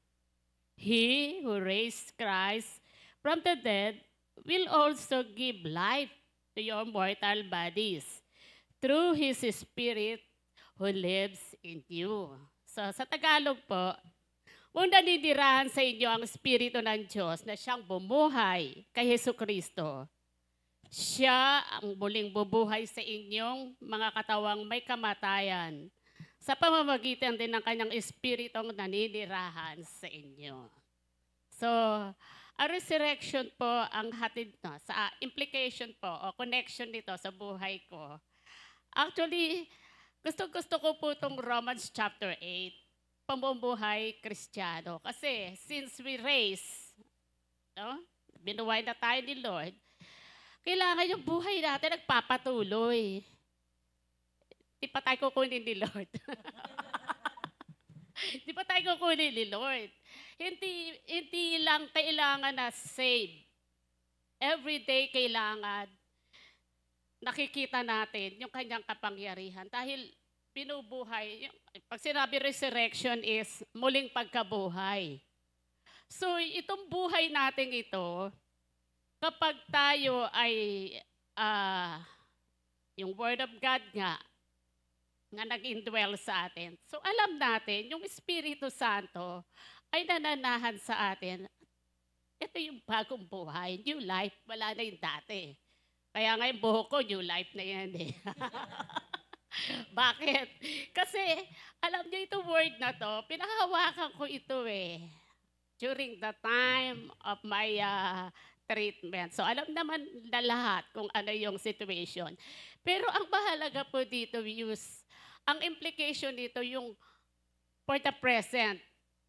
He who raised Christ from the dead will also give life to your mortal bodies through His Spirit who lives in you. So sa Tagalog po, kung naninirahan sa inyo ang Espiritu ng Diyos na siyang bumuhay kay Jesucristo, siya ang muling bubuhay sa inyong mga katawang may kamatayan sa pamamagitan din ng kanyang espiritong naninirahan sa inyo. So, ang resurrection po ang hatid no, sa implication po o connection nito sa buhay ko. Actually, gusto ko po itong Romans chapter 8, pamumuhay Kristiyano. Kasi since we raise, no, binuhay na tayo ni Lord, kailangan yung buhay natin nagpapatuloy. Di pa tayo kukunin ni Lord. Di pa tayo kukunin ni Lord. Hindi lang kailangan na save. Every day kailangan nakikita natin yung kanyang kapangyarihan. Dahil binubuhay, pag sinabi resurrection is muling pagkabuhay. So itong buhay natin ito, kapag tayo ay, yung Word of God nga nag-indwell sa atin. So alam natin, yung Espiritu Santo ay nananahan sa atin. Ito yung bagong buhay, new life, wala na yung dati. Kaya nga yung buhok ko, new life na yan eh. Bakit? Kasi alam niyo itong word na to, pinahawakan ko ito eh. During the time of my treatment. So alam naman na lahat kung ano yung situation. Pero ang mahalaga po dito, ang implication nito yung for the present.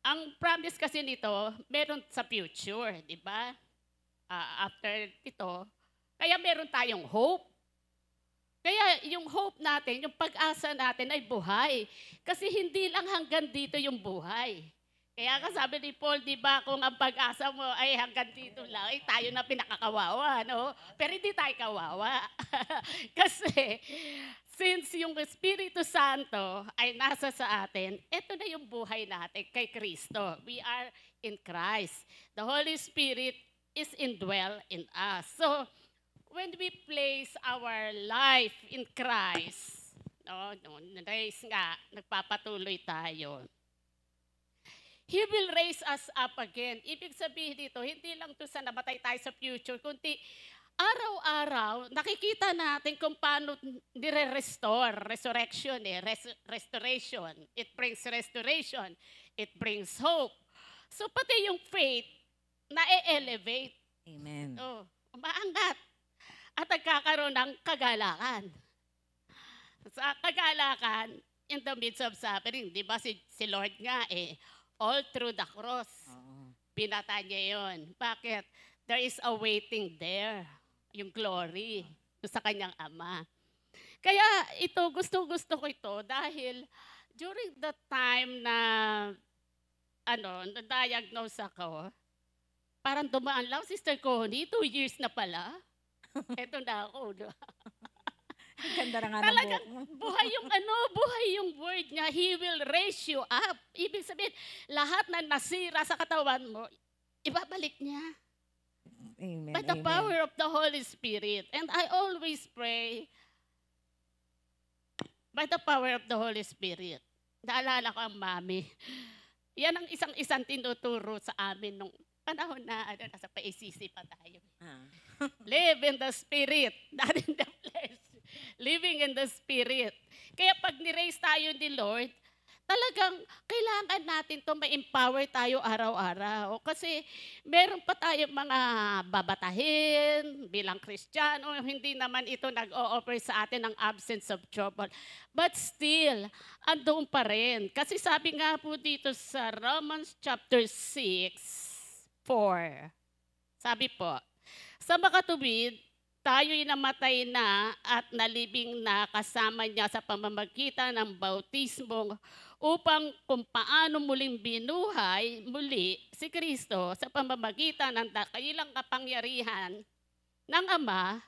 Ang promise kasi nito, meron sa future, di ba? After ito, kaya meron tayong hope. Kaya yung hope natin, yung pag-asa natin ay buhay. Kasi hindi lang hanggang dito yung buhay. Kaya sabi ni Paul, di ba, kung ang pag-asa mo ay hanggang dito lang, ay tayo na pinakakawawa, no? Pero hindi tayo kawawa. Kasi, since yung Espiritu Santo ay nasa sa atin, ito na yung buhay natin kay Kristo. We are in Christ. The Holy Spirit is indwell in us. So, when we place our life in Christ, raise nga, nagpapatuloy tayo. He will raise us up again. Ibig sabihin dito, hindi lang to sa namatay tayo sa future, kundi araw-araw, nakikita natin kung paano nire-restore, resurrection restoration. It brings restoration. It brings hope. So pati yung faith, na-elevate. Amen. Umaangat. At nagkakaroon ng kagalakan. Sa kagalakan, in the midst of suffering, di ba si Lord nga all through the cross. Pinata niya yun. Bakit? There is a waiting there. Yung glory sa kanyang Ama. Kaya ito, gusto ko ito dahil during the time na na-diagnose ako, parang dumaan lang, Sister Connie, 2 years na pala. Eto na ako. Ang ganda na nga ng Talagang buhok mo. buhay yung word niya. He will raise you up. Ibig sabihin, lahat na nasira sa katawan mo, ibabalik niya. Amen. By the Amen. power of the Holy Spirit. And I always pray, by the power of the Holy Spirit. Naalala ko ang mami. Yan ang isang tinuturo sa amin nung panahon na nasa PACC pa tayo. Live in the Spirit, not in the flesh. Living in the Spirit. Kaya pag ni-raise tayo ni Lord, talagang kailangan natin to ma-empower tayo araw-araw. Kasi meron pa tayong mga babatahin bilang Kristiyano, hindi naman ito nag-o-offer sa atin ng absence of trouble. But still, andun pa rin. Kasi sabi nga po dito sa Romans chapter 6:4, sabi po, sa makatuwid, tayo'y namatay na at nalibing na kasama niya sa pamamagitan ng bautismo upang kung paano muling binuhay muli si Kristo sa pamamagitan ng dakilang kapangyarihan ng Ama,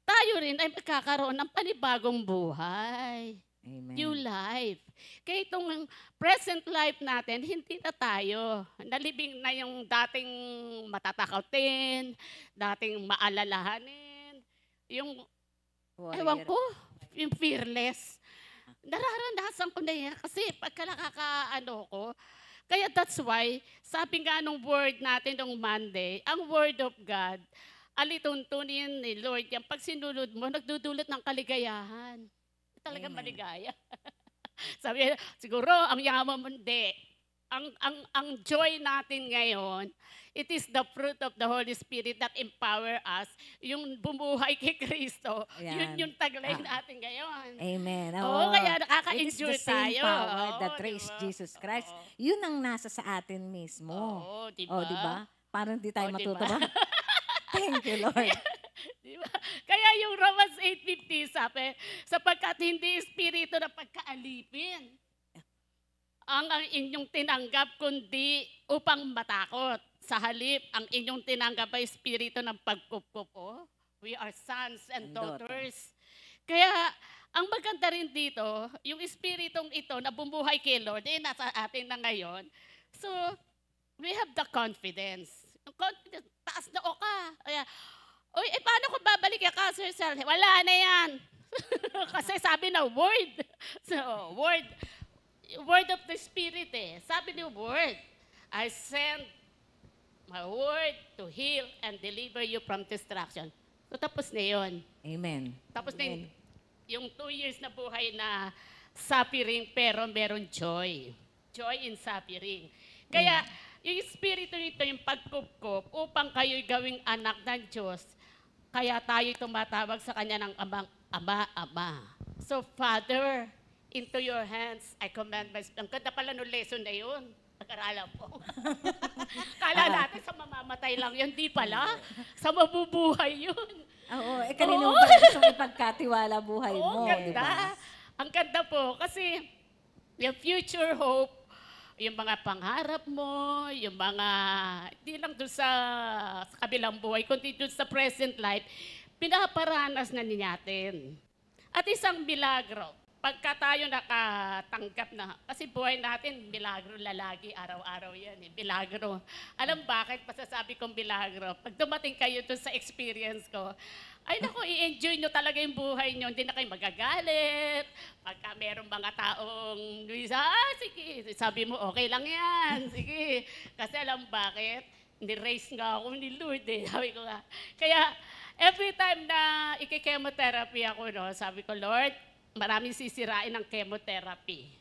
tayo rin ay magkakaroon ng panibagong buhay. Amen. New life. Kaya itong present life natin, hindi na tayo. Nalibing na yung dating matatakatin, dating maalalahanin, yung, ewan ko, yung fearless. Nararanasan ko na yan kasi pagka nakakaano ko. Kaya that's why, sabi nga nung word natin nung Monday, ang word of God, alituntunin ni Lord yan. Pag sinunod mo, nagdudulot ng kaligayahan. Talagang Amen. maligaya. Sabi niya, siguro, ang yaman mo, hindi. Ang joy natin ngayon, it is the fruit of the Holy Spirit that empower us. Yung bumuhay kay Kristo, Ayan. yun yung taglay natin ngayon. Amen. Oo, kaya It nakaka-endure is the same tayo. power Oo, that raised diba? Jesus Christ. Oo. Yun ang nasa sa atin mismo. Oo, diba? Oh, di ba? Parang di tayo Oh, diba? matutuwa. Thank you, Lord. Diba? Kaya yung Romans 8:50 sabi, sapagkat hindi espiritu na pagkaalipin ang inyong tinanggap kundi upang matakot. Sa halip, ang inyong tinanggap ay espiritu ng pagkukupo. We are sons and And daughters. Kaya, ang maganda rin dito, yung espiritong ito na bumuhay kay Lord, nasa atin na ngayon. So, we have the confidence. Yung confidence, taas na o ka. Kaya, uy, paano kung babalik ka Cancer Cell? Wala na yan. Kasi sabi na word. So, word of the Spirit eh. Sabi ni word, I send my word to heal and deliver you from destruction. So, tapos na yun. Amen. Tapos na yung 2 years na buhay na suffering pero meron joy. Joy in suffering. Kaya, yung Espiritu nito, yung pagkupkup, upang kayo'y gawing anak ng Diyos, kaya tayo'y tumatawag sa Kanya ng Ama. So, Father, into your hands, I command my spirit. Ang ganda pala nung lesson na yun. Pag-aralan po. Kala natin sa mamamatay lang yun. Di pala. Sa mabubuhay yun. Oo, kanino mo ba gusto ipagkatiwala buhay mo, Oo, di ganda. ba? Ang ganda po. Kasi yung future hope, yung mga pangarap mo, yung mga, hindi lang doon sa kabilang buhay, kundi doon sa present life, pinaparanas na natin. At isang milagro, pagka tayo nakatanggap na, kasi buhay natin, milagro lalagi, araw-araw yan, milagro. Alam bakit masasabi kong milagro? Pag dumating kayo doon sa experience ko, ay naku, i-enjoy nyo talaga yung buhay nyo, hindi na kayo magagalit. Pagka merong mga taong, sige, sabi mo, okay lang yan, sige. Kasi alam bakit? Ni-raise nga ako ni Lord eh, sabi ko nga. Kaya, every time na iki-chemotherapy ako, no, sabi ko, Lord, maraming sisirain ng chemotherapy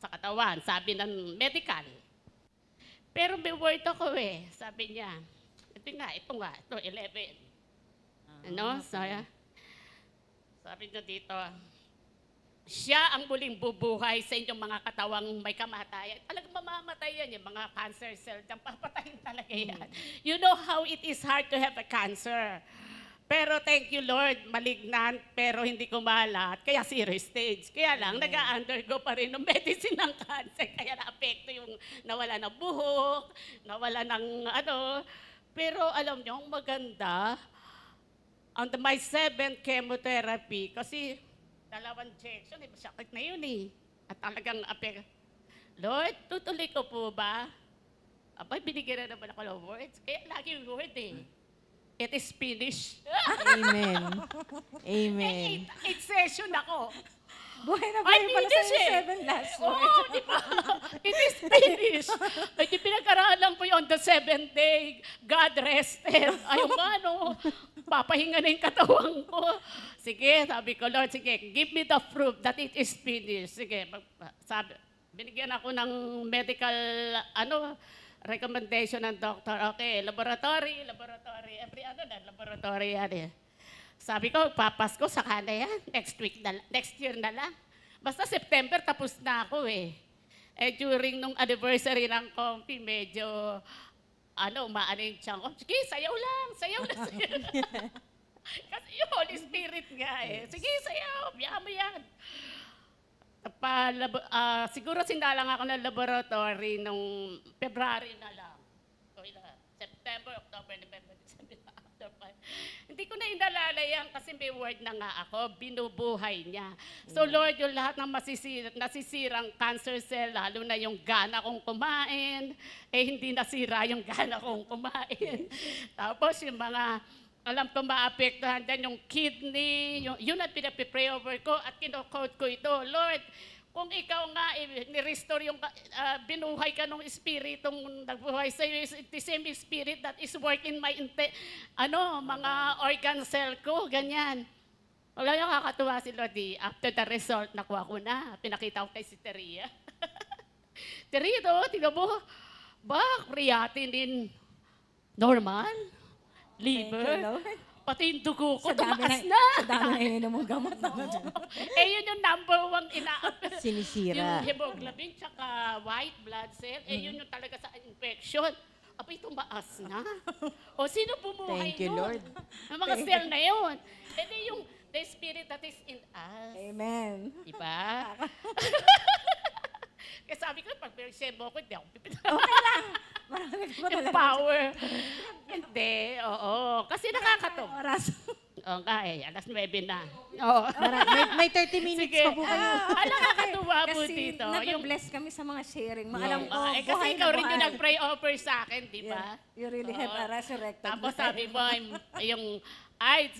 sa katawan, sabi ng medical. Pero may word ako eh, sabi niya. Ito nga, 11. Ano? Sabi niya dito, siya ang muling bubuhay sa inyong mga katawang may kamatayan. Talagang mamamatay yan, yung mga cancer cell, dyan papatayin talaga yan. You know how it is hard to have a cancer. Pero thank you Lord, malignant, pero hindi kumalat, kaya serious stage. Kaya lang, nag-undergo pa rin ng medicine ng cancer, kaya na-apekto yung nawala ng buhok, nawala ng ano. Pero alam niyo, ang maganda, on my 7th chemotherapy, kasi 2 injection, sakit na yun eh. At talagang apekto. Lord, tutuloy ko po ba? Abay, binigyan na naman ako ng words. Kaya lagi yung word eh. It is finished. Amen. Amen. 8 session ako. Buhay na Ay, buhay pala finish sa eh. 7 last Oo, word. di ba? It is finished. Ay, di pinag-aralan po yun on the 7th day. God rested. Ayun ba, no? Papahinga na yung katawan ko. Sige, sabi ko, Lord, sige, give me the proof that it is finished. Sige, sabi, binigyan ako ng medical, recommendation ng doctor. Okay, laboratory, every laboratory yan eh. Sabi ko, papasko, saka na yan. Next year na lang. Basta September, tapos na ako eh. Eh, during nung anniversary ng Comfy, medyo, umaano yung tiyan ko. Sige, sayaw lang. Kasi yung Holy Spirit nga eh. Sige, sayaw, biya mo yan. Siguro sinalang ako ng laboratory nung February na lang. September, October, November, December, after 5. Hindi ko na inalala yan kasi may word na nga ako, binubuhay niya. So Lord, yung lahat ng nasisirang cancer cell, lalo na yung gana kong kumain, hindi nasira yung gana kong kumain. Tapos yung mga, alam ko maapektuhan din yung kidney, yun ang pinapipray over ko at kinocode ko ito. Lord, kung ikaw nga ni-restore yung binuhay ka ng espiritong nagbuhay sa iyo, the same spirit that is working my mga organ cell ko, ganyan. Wala yung kakatuwa si Lodi. After the result, nakuha ko na. Pinakita ko kay si Teria. Teria, tingnan mo, creatinine normal, liver, pati yung dugo ko, tumaas na. Sa dami na ininom mong gamot naman dyan. Yun yung number one Sinisira. Yung hemoglobin, tsaka white blood cell, yun yung talaga sa infection. Abay, tumaas na. O, sino bumuhay Thank you, Lord. Ang mga cell na yun. Yung the spirit that is in us. Amen. Diba? Kaya sabi ko, pag mo ko, hindi ako pipita. Okay lang. Marami ko Yung talaga. power. Hindi, oo. Kasi nakakatawa. Oras. Oo nga alas 9 na. Oo. May 30 minutes Sige. pa po kayo. Nakakatuwa po Kasi dito. nag-bless kami sa mga sharing. Alam ko, Kasi buhay ikaw na rin yung buhay. nag-pray over sa akin, di ba? Yeah, you really have a resurrected Tapos life. sabi mo,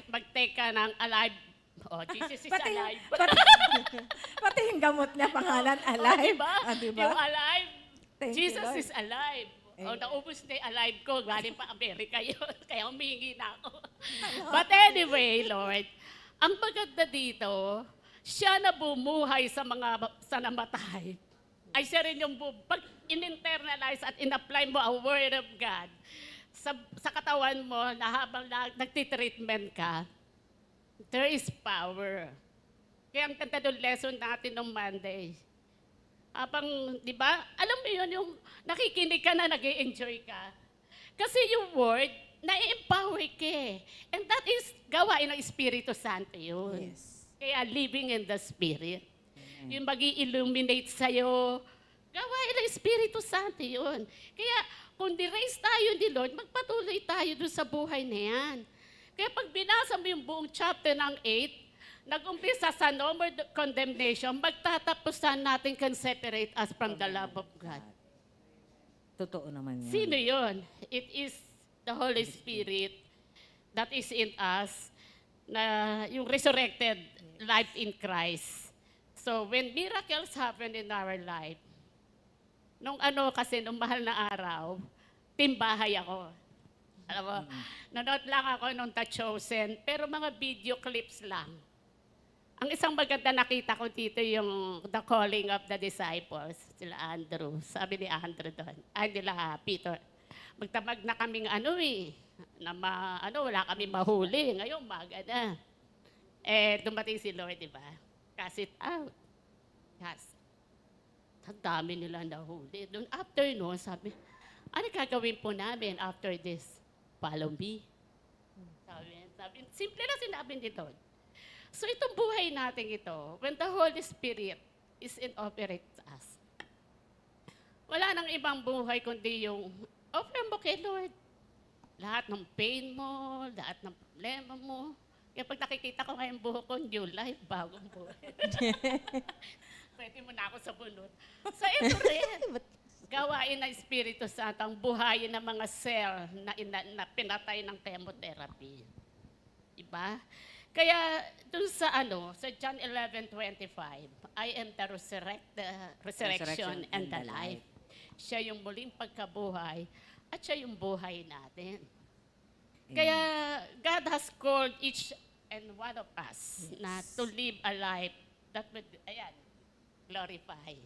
mag-take ka ng alive. Oh, Jesus is Pati, alive. pati yung gamot niya, pangalan, alive. Diba? Diba? Yung alive. Thank you, Jesus Lord. is alive. Naubos na yung alive ko. Galing pa Amerika yun. Kaya humingi na ako. But anyway, Lord, ang maganda dito, siya na bumuhay sa namatay. Ay siya rin yung pag in-internalize at in-apply mo ang Word of God sa katawan mo na habang nagtitreatment ka, there is power. Kaya ang ganda ng lesson natin nung Monday. Di ba? Alam mo yun, yung nakikinig ka na, nag-i-enjoy ka. Kasi yung word, na-empower ka eh. And that is gawain ng Espiritu Santo yun. Yes. Kaya living in the Spirit. Yung mag-i-illuminate sa'yo, gawain ng Espiritu Santo yun. Kaya kung di-raise tayo ni Lord, magpatuloy tayo dun sa buhay na yan. Kaya pag binasa mo yung buong chapter ng 8, nag-umpisa sa no more condemnation, magtatapusan natin can separate us from the love of God. Totoo naman yan. Sino yun? It is the Holy Spirit that is in us, na yung resurrected life in Christ. So when miracles happen in our life, nung mahal na araw, timbahay ako. Alam mo, nanood lang ako nung The Chosen, pero mga video clips lang. Ang isang maganda nakita ko dito yung The Calling of the Disciples, sila Andrew. Sabi ni Andrew doon, nila Peter, magtamag na kaming wala kami mahuli. Ngayon, maga na. Dumating si Lord, di ba? Cast it out. Yes. Ang dami nila nahuli. Doon, after noon, sabi, ano gagawin po namin after this? Follow me. Sabi, simple na sinabi ni Lord. So itong buhay natin ito, when the Holy Spirit is in operate us, wala nang ibang buhay kundi yung offer mo kay Lord. Lahat ng pain mo, lahat ng problema mo. Kaya pag nakikita ko ngayong buhok ko, new life, bagong buhay. Pwede mo na ako sa bunot. So ito rin, gawain ng Espiritu Santo ang buhayin ng mga cell na pinatay ng chemotherapy. Diba? Kaya dun sa John 11:25, I am the resurrection and the life. Siya yung muling pagkabuhay at siya yung buhay natin. Kaya God has called each and one of us na to live a life that would, glorify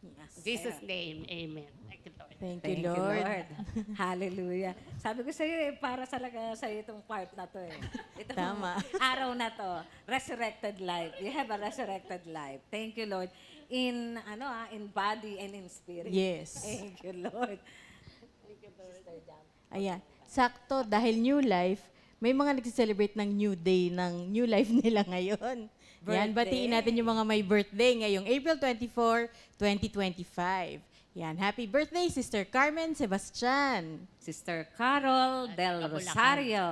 In Jesus' name, amen. Thank you, Lord. Thank Thank you, Lord. Hallelujah. Sabi ko sa iyo, para talaga sa itong part na to eh. Itong Tama. araw na to, resurrected life. You have a resurrected life. Thank you, Lord. In in body and in spirit. Yes. Thank you, Lord. Ayan. Sakto, dahil new life, may mga nagse-celebrate ng new day, ng new life nila ngayon. Yan, batiin natin yung mga may birthday ngayong April 24, 2025. Yan, happy birthday, Sister Carmen Sebastian. Sister Carol Del Kabulacan. Rosario.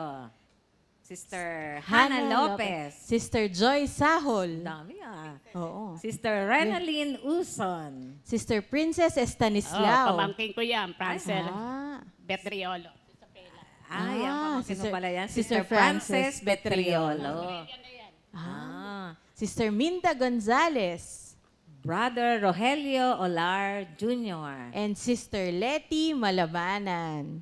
Sister Hannah Lopez. Sister Joy Sahol. Dami ah. Oo. Sister Renaline Uson. Sister Princess Oh, Estanislao. pamangkin ko yan, Francel Ah. Betriolo. Ay, ang Sister- pala yan. Sister Sister Frances Frances Betriolo. Sister Minda Gonzalez. Brother Rogelio Olar Jr. And Sister Letty Malabanan.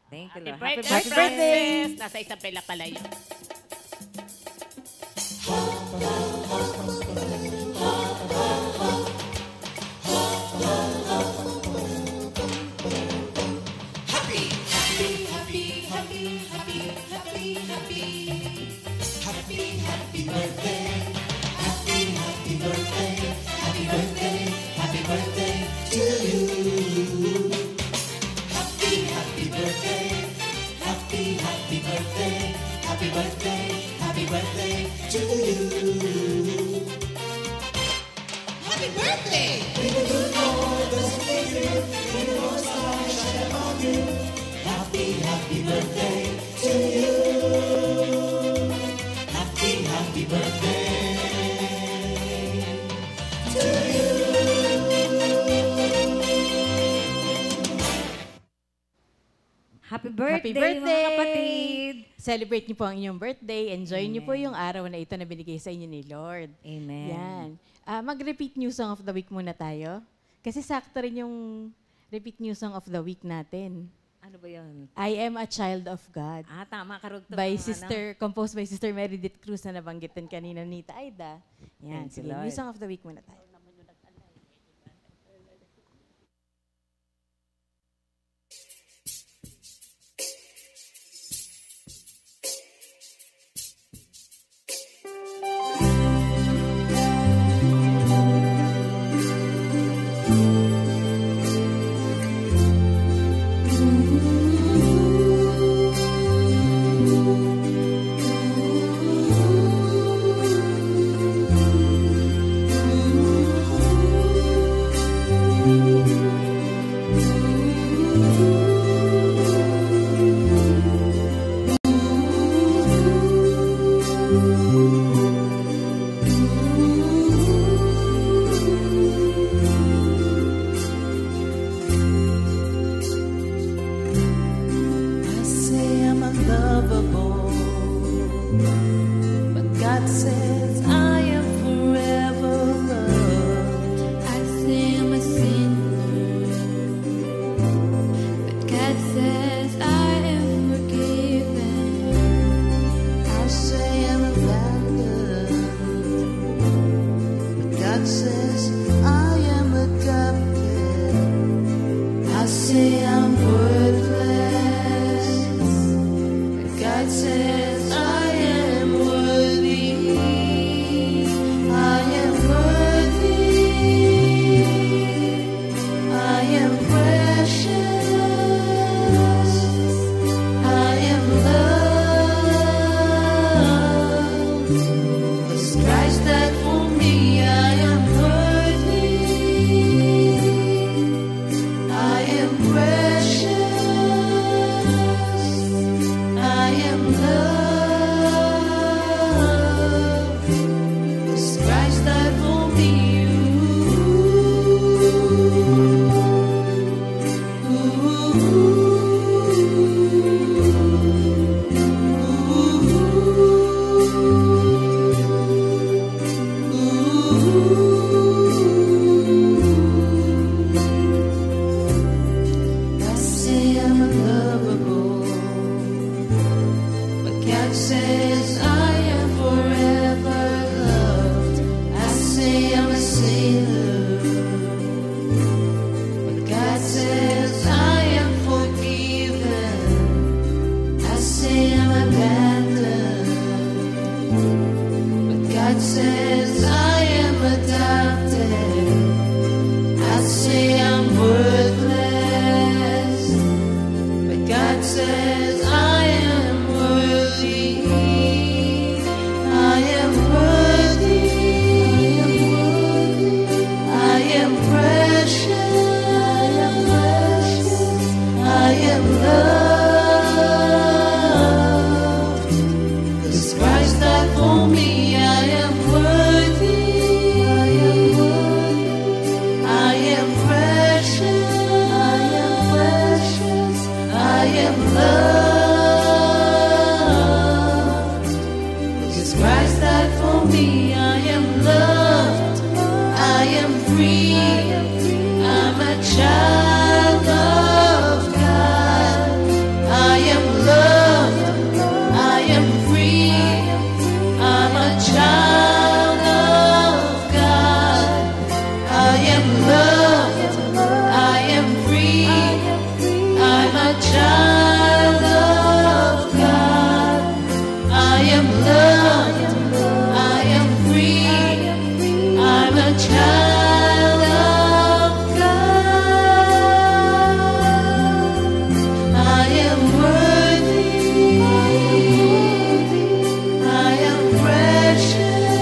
Thank you, Happy Lord. birthday, Happy birthday. Francis! Nasa Isabela pala yun. Happy birthday, Happy birthday! mga kapatid! Celebrate niyo po ang inyong birthday. Enjoy niyo po yung araw na ito na binigay sa inyo ni Lord. Amen. Yan. Mag-repeat new song of the week muna tayo. Kasi sakto rin yung repeat new song of the week natin. Ano ba yun? I Am a Child of God. Tama, karugtong By ng composed by Sister Meredith Cruz na nabanggitan kanina Nita Aida. Yan. Thank you, Sige, Lord. new song of the week muna tayo. I say I'm unlovable, but God says I am forever loved. I say I'm a sinner, but God says I am forgiven. I say I'm abandoned, but God says I am adopted. I say I'm worthless, but God says I am worthy. I am worthy. I am precious. I am loved. 'Cause Christ died for me. I am worthy. I am precious. child of God. I am loved. I am free. I'm a child of God. I am worthy. I am precious.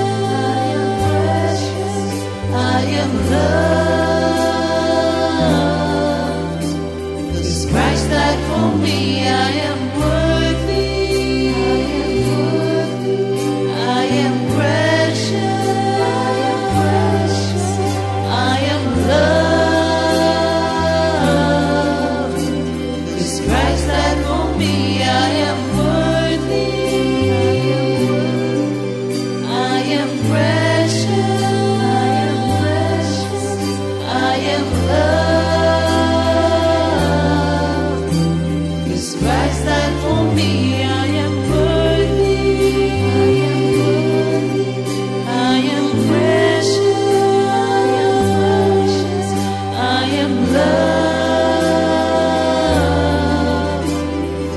I am loved. Because Christ died for me. I am worthy. I am precious. I am loved. Because Christ died for me. I am worthy. I am precious. I am loved. Because Christ died for me. I am worthy. I am precious. I am loved.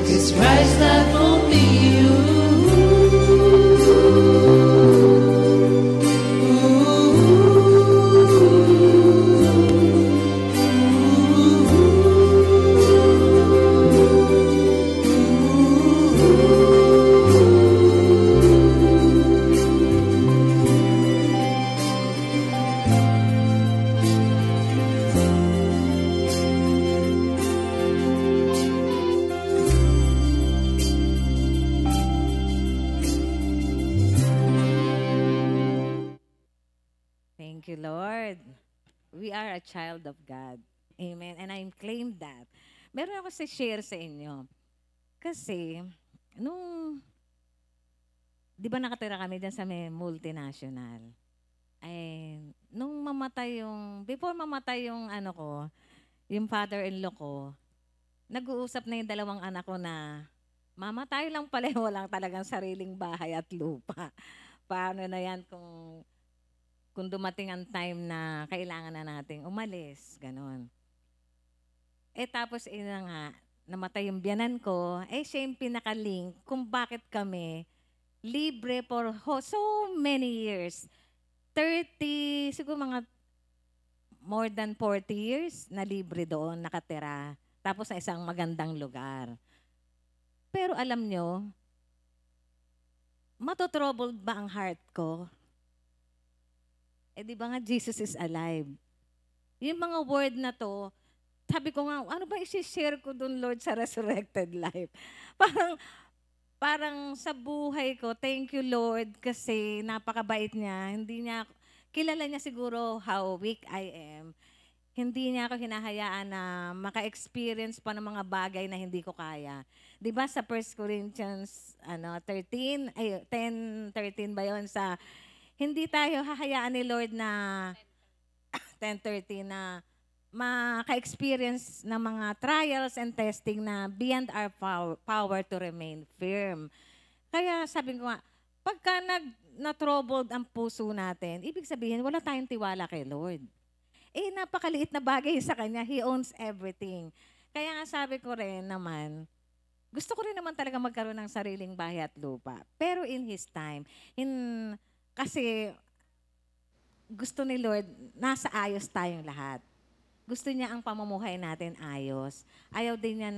Because Christ died for me. Thank you, Lord. We are a child of God. Amen. And I claim that. Meron ako share sa inyo. Kasi, di ba nakatira kami dyan sa may multinational? Ay, before mamatay yung yung father-in-law ko, nag-uusap na yung dalawang anak ko na, Mama, tayo lang pala walang talagang sariling bahay at lupa. Paano na yan kung dumating ang time na kailangan na nating umalis, ganon. Tapos nga, namatay yung biyanan ko, siya yung pinaka-link kung bakit kami libre for so many years. 30, siguro mga more than 40 years na libre doon, nakatira. Tapos sa isang magandang lugar. Pero alam nyo, matotroubled ba ang heart ko? Di ba nga, Jesus is alive. Yung mga word na to, sabi ko nga, ano ba isi-share ko dun, Lord, sa resurrected life? Parang sa buhay ko, thank you, Lord, kasi napakabait niya. Kilala niya siguro how weak I am. Hindi niya ako hinahayaan na maka-experience pa ng mga bagay na hindi ko kaya. Di ba sa 1 Corinthians 13 ba yun hindi tayo hahayaan ni Lord na 10:13 na maka-experience ng mga trials and testing na beyond our power to remain firm. Kaya sabi ko nga, pagka na-troubled ang puso natin, ibig sabihin wala tayong tiwala kay Lord. Napakaliit na bagay sa Kanya. He owns everything. Kaya nga sabi ko rin naman, gusto ko rin naman talaga magkaroon ng sariling bahay at lupa. Pero in His time, kasi gusto ni Lord, nasa ayos tayong lahat. Gusto niya ang pamumuhay natin ayos. Ayaw din niya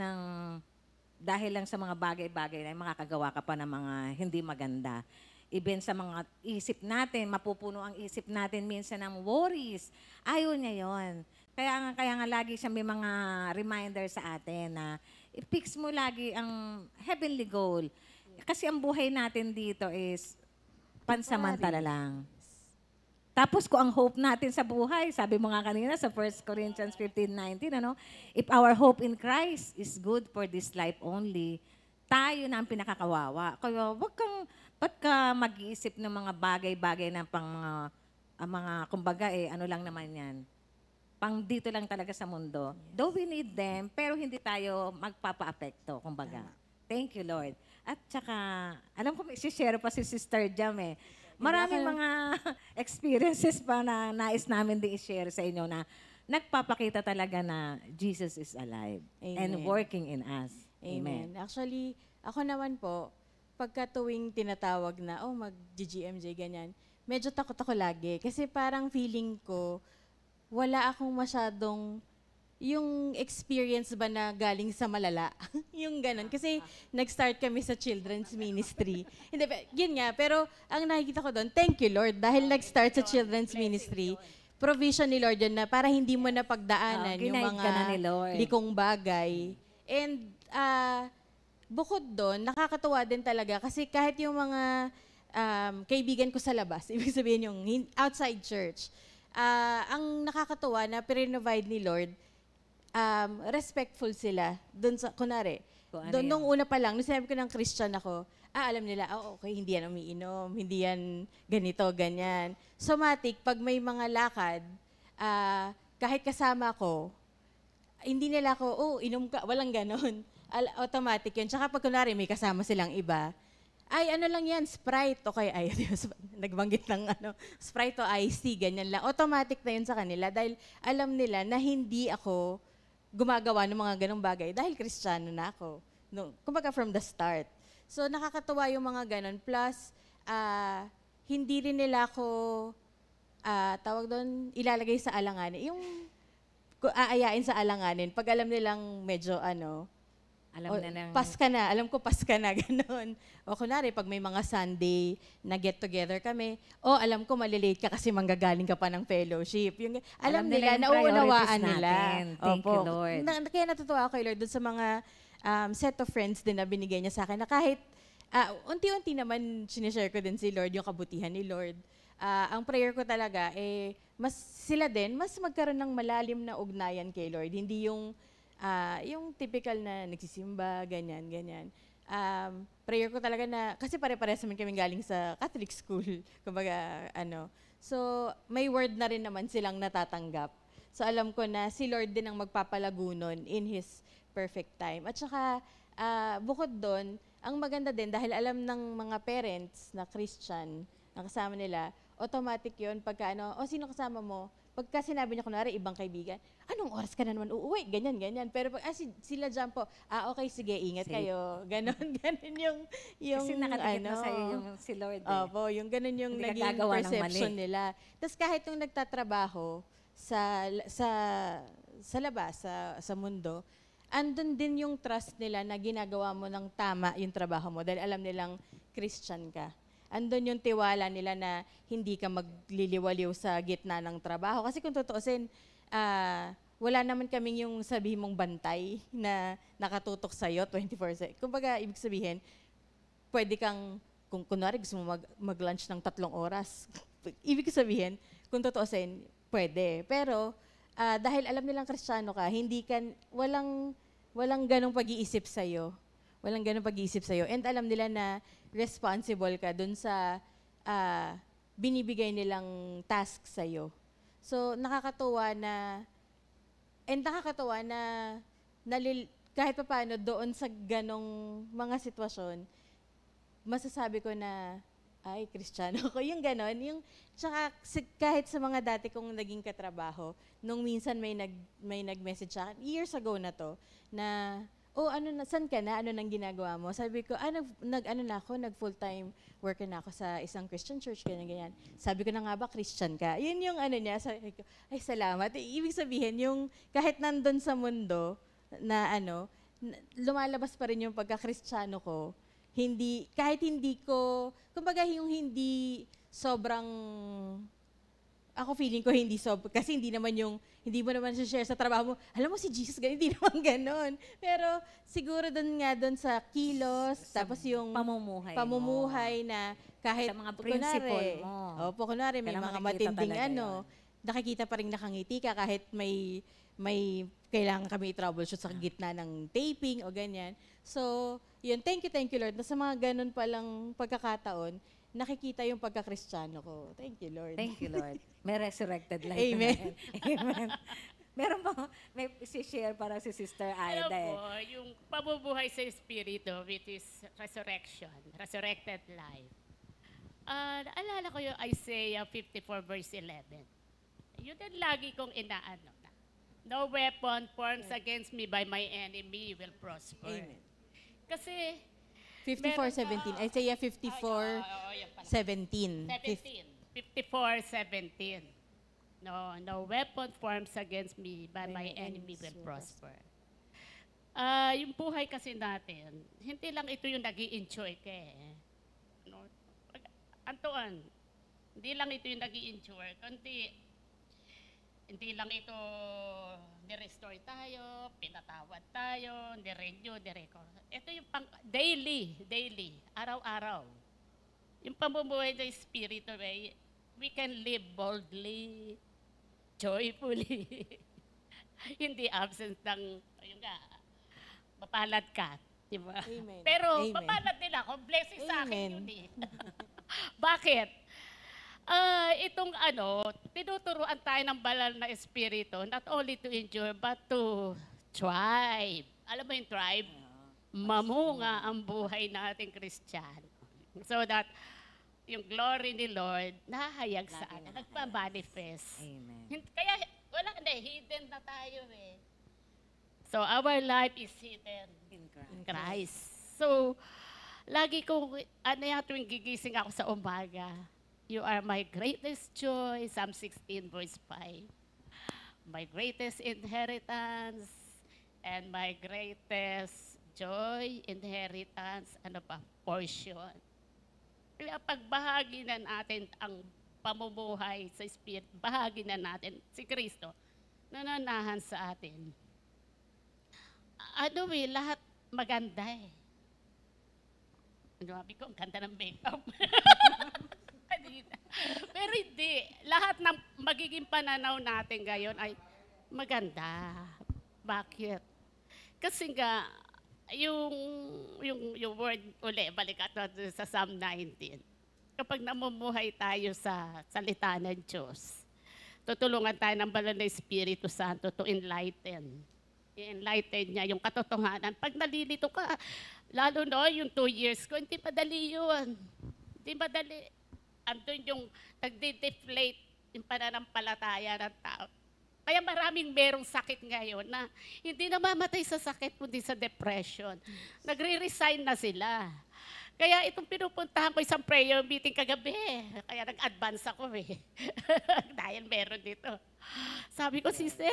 dahil lang sa mga bagay-bagay na makakagawa ka pa ng mga hindi maganda. Even sa mga isip natin, mapupuno ang isip natin minsan ng worries. Ayaw niya yon. Kaya nga lagi siya may mga reminder sa atin na i-fix mo lagi ang heavenly goal. Kasi ang buhay natin dito is pansamantala lang. Tapos kung ang hope natin sa buhay, sabi mo nga kanina sa 1 Corinthians 15:19, if our hope in Christ is good for this life only, tayo na ang pinakakawawa. Kaya ba't ka mag-iisip ng mga bagay-bagay na mga kumbaga ano lang naman yan. Pang dito lang talaga sa mundo. Though we need them, pero hindi tayo magpapa-apekto, kumbaga. Thank you, Lord. At saka, alam ko may share pa si Sister Jam Maraming mga experiences pa na nais namin din i-share sa inyo na nagpapakita talaga na Jesus is alive and Amen. working in us. Amen. Actually, ako naman po, pagka tuwing tinatawag na, mag-GGMJ, ganyan, medyo takot ako lagi. Kasi parang feeling ko, wala akong masyadong yung experience ba na galing sa malala. Yung ganun. Kasi nag-start kami sa children's ministry. Hindi, yun nga. Pero ang nakikita ko doon, thank you Lord, dahil nag-start sa children's ministry, provision ni Lord yun na para hindi mo na pagdaanan yung ginaid mga ka na ni Lord. likong bagay. And bukod doon, nakakatuwa din talaga kasi kahit yung mga kaibigan ko sa labas, ibig sabihin yung outside church, ang nakakatuwa na provide ni Lord, respectful sila. Doon sa, kunwari, Kung ano doon yun. nung una pa lang, nung sinabi ko ng Christian ako, alam nila, okay, hindi yan umiinom, hindi yan ganito, ganyan. Somatic, pag may mga lakad, kahit kasama ko, hindi nila ako, inom ka, walang ganon. Automatic yun. Tsaka pag kunwari may kasama silang iba, ay ano lang yan, Sprite, okay, nagbanggit ng Sprite o iced tea, ganyan lang. Automatic na yun sa kanila dahil alam nila na hindi ako gumagawa ng mga ganong bagay dahil Kristiyano na ako. No, kumbaga from the start. So nakakatuwa yung mga ganon. Plus, hindi rin nila ako, tawag doon, ilalagay sa alanganin. Yung aayain sa alanganin, pag alam nilang medyo Alam na ng... pas ka na, alam ko pas ka na, gano'n. O kunwari, pag may mga Sunday na get-together kami, alam ko malilate ka kasi manggagaling ka pa ng fellowship. Alam nila, yung nauunawaan priorities nila. natin. Thank you, Lord. Kaya natutuwa ako kay Lord doon sa mga set of friends din na binigay niya sa akin na kahit unti-unti naman sinishare ko din si Lord, yung kabutihan ni Lord. Ang prayer ko talaga, mas sila din, mas magkaroon ng malalim na ugnayan kay Lord. Hindi yung typical na nagsisimba, ganyan, ganyan. Prayer ko talaga na, kasi pare-parehas naman kami galing sa Catholic school, kumbaga, So, may word na rin naman silang natatanggap. So, alam ko na si Lord din ang magpapalago nun in His perfect time. At saka, bukod doon, ang maganda din, dahil alam ng mga parents na Christian, na kasama nila, automatic yun, pagka sino kasama mo? Pagka sinabi niya, kunwari, ibang kaibigan, anong oras ka na naman uuwi? Ganyan, ganyan. Pero pag sila dyan po, okay, sige, ingat kayo. Ganon, ganon yung Kasi nakatikit na sa'yo yung si Lord. Opo, yung ganon yung Hindi ka naging gagawa ng perception mali. nila. Tapos kahit yung nagtatrabaho sa labas, sa mundo, andun din yung trust nila na ginagawa mo ng tama yung trabaho mo dahil alam nilang Christian ka. Andun yung tiwala nila na hindi ka magliliwaliw sa gitna ng trabaho. Kasi kung tutuusin, wala naman kaming yung sabihin mong bantay na nakatutok sa'yo 24/7. Kumbaga, ibig sabihin, pwede kang, kung kunwari gusto mo mag-lunch ng 3 oras, ibig sabihin, kung tutuusin, pwede. Pero, dahil alam nilang Kristiyano ka, walang ganong pag-iisip sa'yo. Walang ganong pag-iisip sa'yo. And alam nila na responsible ka dun sa binibigay nilang task sa'yo. So, nakakatuwa na kahit pa paano doon sa ganong mga sitwasyon, masasabi ko na, ay, Kristiyano ko. Yung ganon. Tsaka kahit sa mga dati kong naging katrabaho, nung minsan may nag-message sa akin, years ago na to, na, saan ka na? Ano nang ginagawa mo? Sabi ko, nag-full-time worker na ako sa isang Christian church, ganyan. Sabi ko na nga ba, Christian ka? Yun yung niya. Sabi ko, ay, salamat. Ibig sabihin, yung kahit nandun sa mundo, na lumalabas pa rin yung pagka-Kristiyano ko, kahit hindi ko, kumbaga yung hindi sobrang, ako feeling ko hindi kasi hindi mo naman share sa trabaho mo, alam mo si Jesus, hindi naman ganon. Pero siguro doon sa kilos, tapos yung pamumuhay na kahit, sa mga principle mo. Opo, kunwari may Kailangan mga makikita matinding talaga nakikita pa rin nakangiti ka kahit may kailangan kami i-troubleshoot sa gitna ng taping o ganyan. So, yun, thank you Lord, na sa mga ganun palang pagkakataon, nakikita yung pagka-Kristiyano ko. Thank you, Lord. Thank you, Lord. May resurrected life. Amen. Amen. Meron ba, may share para si Sister Alam Aida po, yung pabubuhay sa Espiritu, which is resurrection, resurrected life. Naalala ko yung Isaiah 54 verse 11. Yun ang lagi kong inaano na. No weapon formed against me by my enemy will prosper. Amen. Kasi 54:17. Isaiah 54:17. yan pala. 54:17. No weapon forms against me by my enemy will prosper. Yung buhay kasi natin, hindi lang ito yung nag-i-enjoy ka eh. No? Antuan, hindi lang ito yung nag-i-enjoy, kundi hindi lang ito ni-restore tayo, pinatawad tayo, ni-renew, ni-record. Ito yung daily, araw-araw. Yung pamumuhay ng Espiritu, we can live boldly, joyfully. Hindi absent ng, ayun nga, mapalad ka. Diba? Amen. Pero Amen. mapalad din ako, blessing sa akin Amen. yun eh. Bakit? Itong tinuturuan tayo ng banal na espiritu, not only to endure, but to thrive. Alam mo yung thrive? Mamunga ang buhay nating Kristiyano. So that yung glory ni Lord nahayag sa atin, nagpa-manifest. Amen. Kaya wala na, hidden na tayo eh. So our life is hidden In Christ. in Christ. So, lagi kong, tuwing gigising ako sa umaga, you are my greatest joy, Psalm 16 verse 5. My greatest inheritance and my greatest joy, inheritance, portion. Kaya pagbahagi na natin ang pamumuhay sa Spirit, bahagi na natin si Kristo, nananahan sa atin. Lahat maganda eh. Sabi ko, ang ganda ng makeup. Pero hindi. Lahat ng magiging pananaw natin ngayon ay maganda. Bakit? Kasi nga, yung word uli, balik ato sa Psalm 19. Kapag namumuhay tayo sa salita ng Diyos, tutulungan tayo ng banal na Espiritu Santo to enlighten. I-enlighten niya yung katotohanan. Pag nalilito ka, lalo yung 2 years ko, hindi madali yun. Hindi madali. Andun yung nagde-deflate yung pananampalataya ng tao. Kaya maraming merong sakit ngayon na hindi namamatay sa sakit kundi sa depression. Nagre-resign na sila. Kaya itong pinupuntahan ko isang prayer meeting kagabi. Kaya nag-advance ako eh. Dahil meron dito. Sabi ko, sister,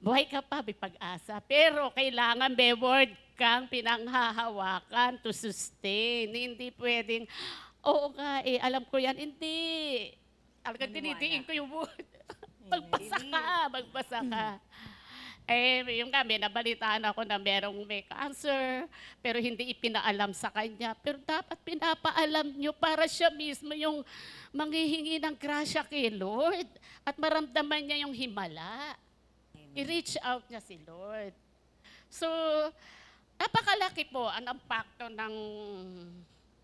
buhay ka pa, may pag-asa. Pero kailangan may word kang pinanghahawakan to sustain. Hindi pwedeng, oo nga alam ko yan. Hindi. Talagang dinidiin ko yung word. Magbasa ka. Yung may nabalitaan ako na merong may cancer, pero hindi ipinaalam sa kanya. Pero dapat pinapaalam nyo para siya mismo yung manghihingi ng grasya kay Lord at maramdaman niya yung himala. I-reach out niya si Lord. So, napakalaki po ang impacto ng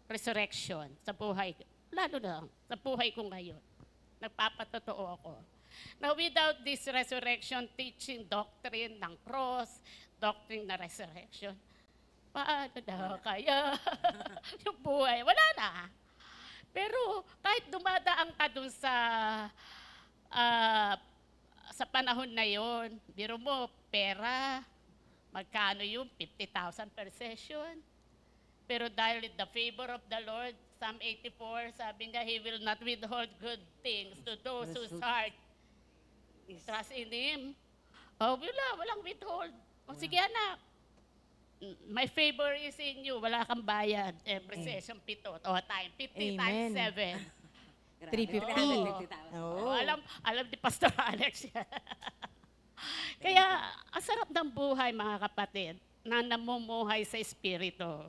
resurrection sa buhay. Lalo na sa buhay ko ngayon. Nagpapatotoo ako. Now, without this resurrection teaching doctrine ng cross, doctrine na resurrection, paano na kaya yung buhay? Wala na. Pero kahit dumadaan ka dun sa panahon na yon, biro mo, pera, magkano yung 50,000 per session. Pero dahil the favor of the Lord, Psalm 84, sabi nga, He will not withhold good things to those whose heart trust in Him. Walang withhold. Sige anak, my favor is in you, wala kang bayad. Every session, 7 time, 50 times 7. 350. Oh. Alam ni Pastor Alex yan. Kaya, ang sarap ng buhay, mga kapatid, na namumuhay sa Espiritu,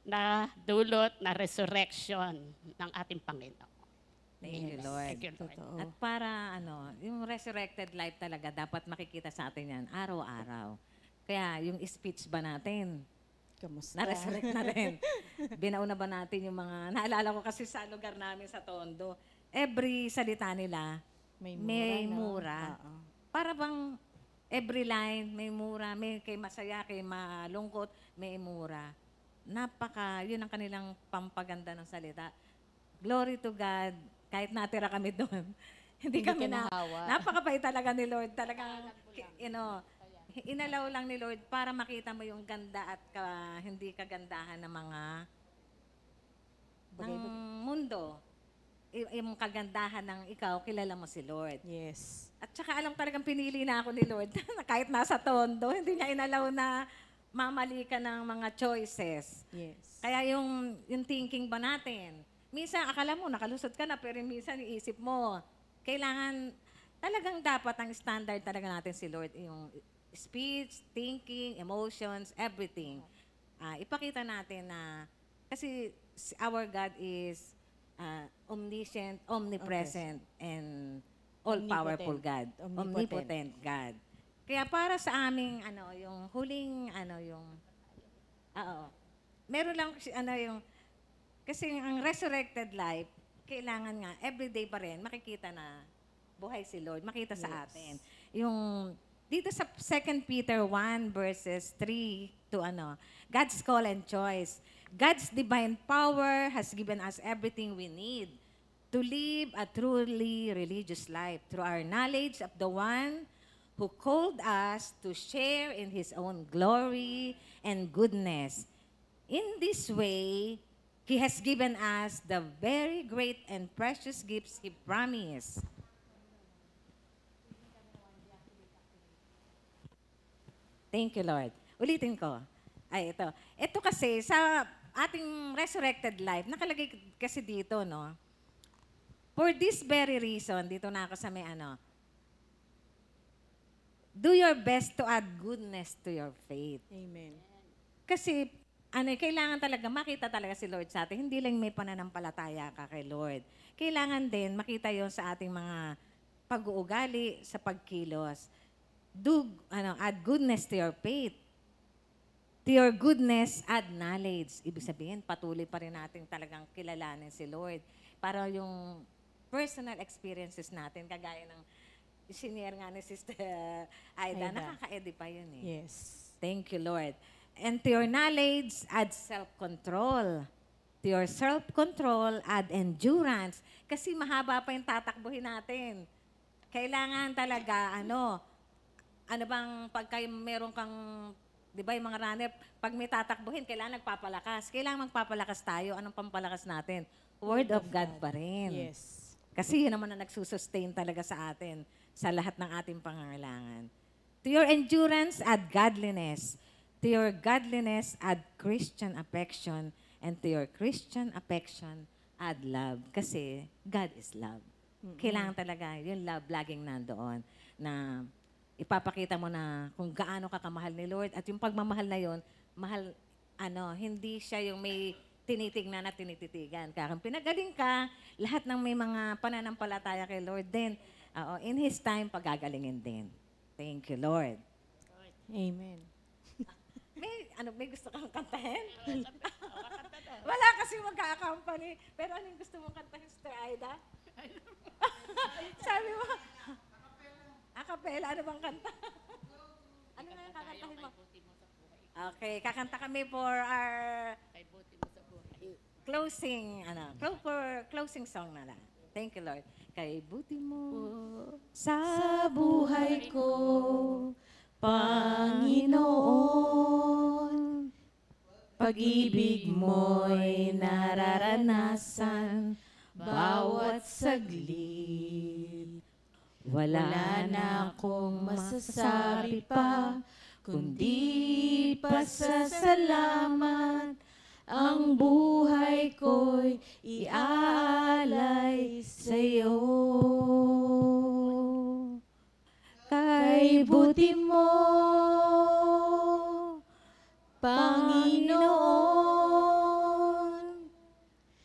na dulot na resurrection ng ating Panginoon. Thank you, Lord. Thank you, Lord. Totoo. At para yung resurrected life talaga, dapat makikita sa atin yan araw-araw. Kaya yung speech ba natin, Kamusta? na-resurrect na rin. Binauna ba natin yung mga, naalala ko kasi sa lugar namin sa Tondo, every salita nila, may mura. Oo. Para bang every line may mura, may kay masaya, kay malungkot, may mura. Yun ang kanilang pampaganda ng salita. Glory to God, kahit natira kami doon, Hindi kami na, nahawa. napakabait talaga ni Lord. Talagang, inalaw lang ni Lord para makita mo yung ganda at hindi kagandahan ng mga ng mundo. Yung kagandahan ng ikaw, kilala mo si Lord. Yes. At saka alam talagang pinili na ako ni Lord na kahit nasa tondo, hindi niya inalaw na mamali ka ng mga choices. Yes. Kaya yung thinking ba natin, minsan akala mo nakalusot ka na, pero minsan iisip mo, kailangan, talagang dapat ang standard talaga natin si Lord, yung speech, thinking, emotions, everything. Ipakita natin na, kasi our God is omniscient, omnipresent, and all-powerful God. Omnipotent God. Kaya para sa aming, yung huling, meron lang, kasi ang resurrected life, kailangan nga, everyday pa rin, makikita na buhay si Lord, makita sa atin. Yung, dito sa 2 Peter 1 verses 3 to God's call and choice. God's divine power has given us everything we need to live a truly religious life through our knowledge of the one who called us to share in His own glory and goodness. In this way, He has given us the very great and precious gifts He promised. Thank you, Lord. Ulitin ko. Ito. Ito kasi, sa ating resurrected life, nakalagay kasi dito, no? For this very reason, dito na ako sa may do your best to add goodness to your faith. Amen. Kasi, kailangan talaga, makita talaga si Lord sa atin. Hindi lang may pananampalataya ka kay Lord. Kailangan din makita yon sa ating mga pag-uugali, sa pagkilos. Add goodness to your faith. To your goodness, add knowledge. Ibig sabihin, patuloy pa rin natin talagang kilalanin si Lord. Para yung personal experiences natin, kagaya ng senior nga ni Sister Aida, nakaka-edify yun eh. Yes. Thank you, Lord. And to your knowledge, add self-control. To your self-control, add endurance. Kasi mahaba pa yung tatakbuhin natin. Kailangan talaga, ano bang pagka meron kang, di ba yung mga runner, pag may tatakbuhin, kailangan nagpapalakas. Kailangan magpapalakas tayo. Anong pampalakas natin? Word of God pa rin. Yes. Kasi yun naman ang nagsusustain talaga sa atin sa lahat ng ating pangangailangan. To your endurance, add godliness. To your godliness, add Christian affection. And to your Christian affection, add love. Kasi God is love. Kailangan talaga yung love laging nandoon na ipapakita mo na kung gaano ka kamahal ni Lord. At yung pagmamahal na yon, mahal, hindi siya yung may tinitignan at tinititigan. Kaya kung pinagaling ka, lahat ng may mga pananampalataya kay Lord, then, in His time, pagagalingin din. Thank you, Lord. Amen. May gusto kang kantahin? Wala kasi magka-accompany. Pero anong gusto mong kantahin, Sister Aida? Sabi mo, acapella, ano bang kanta? Ano nga yung kakantahin mo? Okay, kakanta kami for our closing, closing song na lang. Thank you, Lord. Kay buti mo Sa buhay ko, Panginoon, pag-ibig mo'y nararanasan bawat saglit. Wala na akong masasabi pa, kundi pasasalamat. Ang buhay ko'y iaalay sa'yo. Kay buti mo, Panginoon,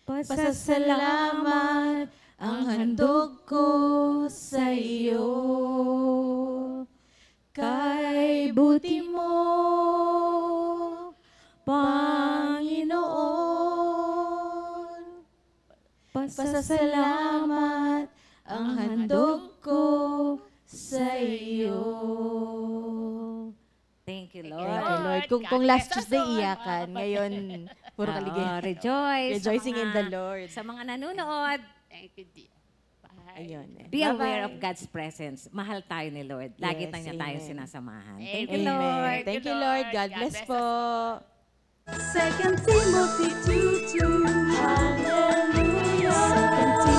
pasasalamat ang handog ko sa iyo. Kay buti mo, Panginoon, pasasalamat ang handog ko sa iyo. Thank you, Lord. Thank you, Lord. Kung last Tuesday iyakan, ngayon puro kaligaya. Rejoice. Rejoicing Sa in mga- the Lord. Sa mga nanonood, Thank you, dear. Bye. bahay. Ayun. Be aware of Bye-bye. God's presence. Mahal tayo ni Lord. Lagi Yes, niya tayong amen. sinasamahan. Amen. Thank you, Amen. Lord. Thank you, Lord. God bless po. Second Timothy 2:2. Hallelujah. Second Timothy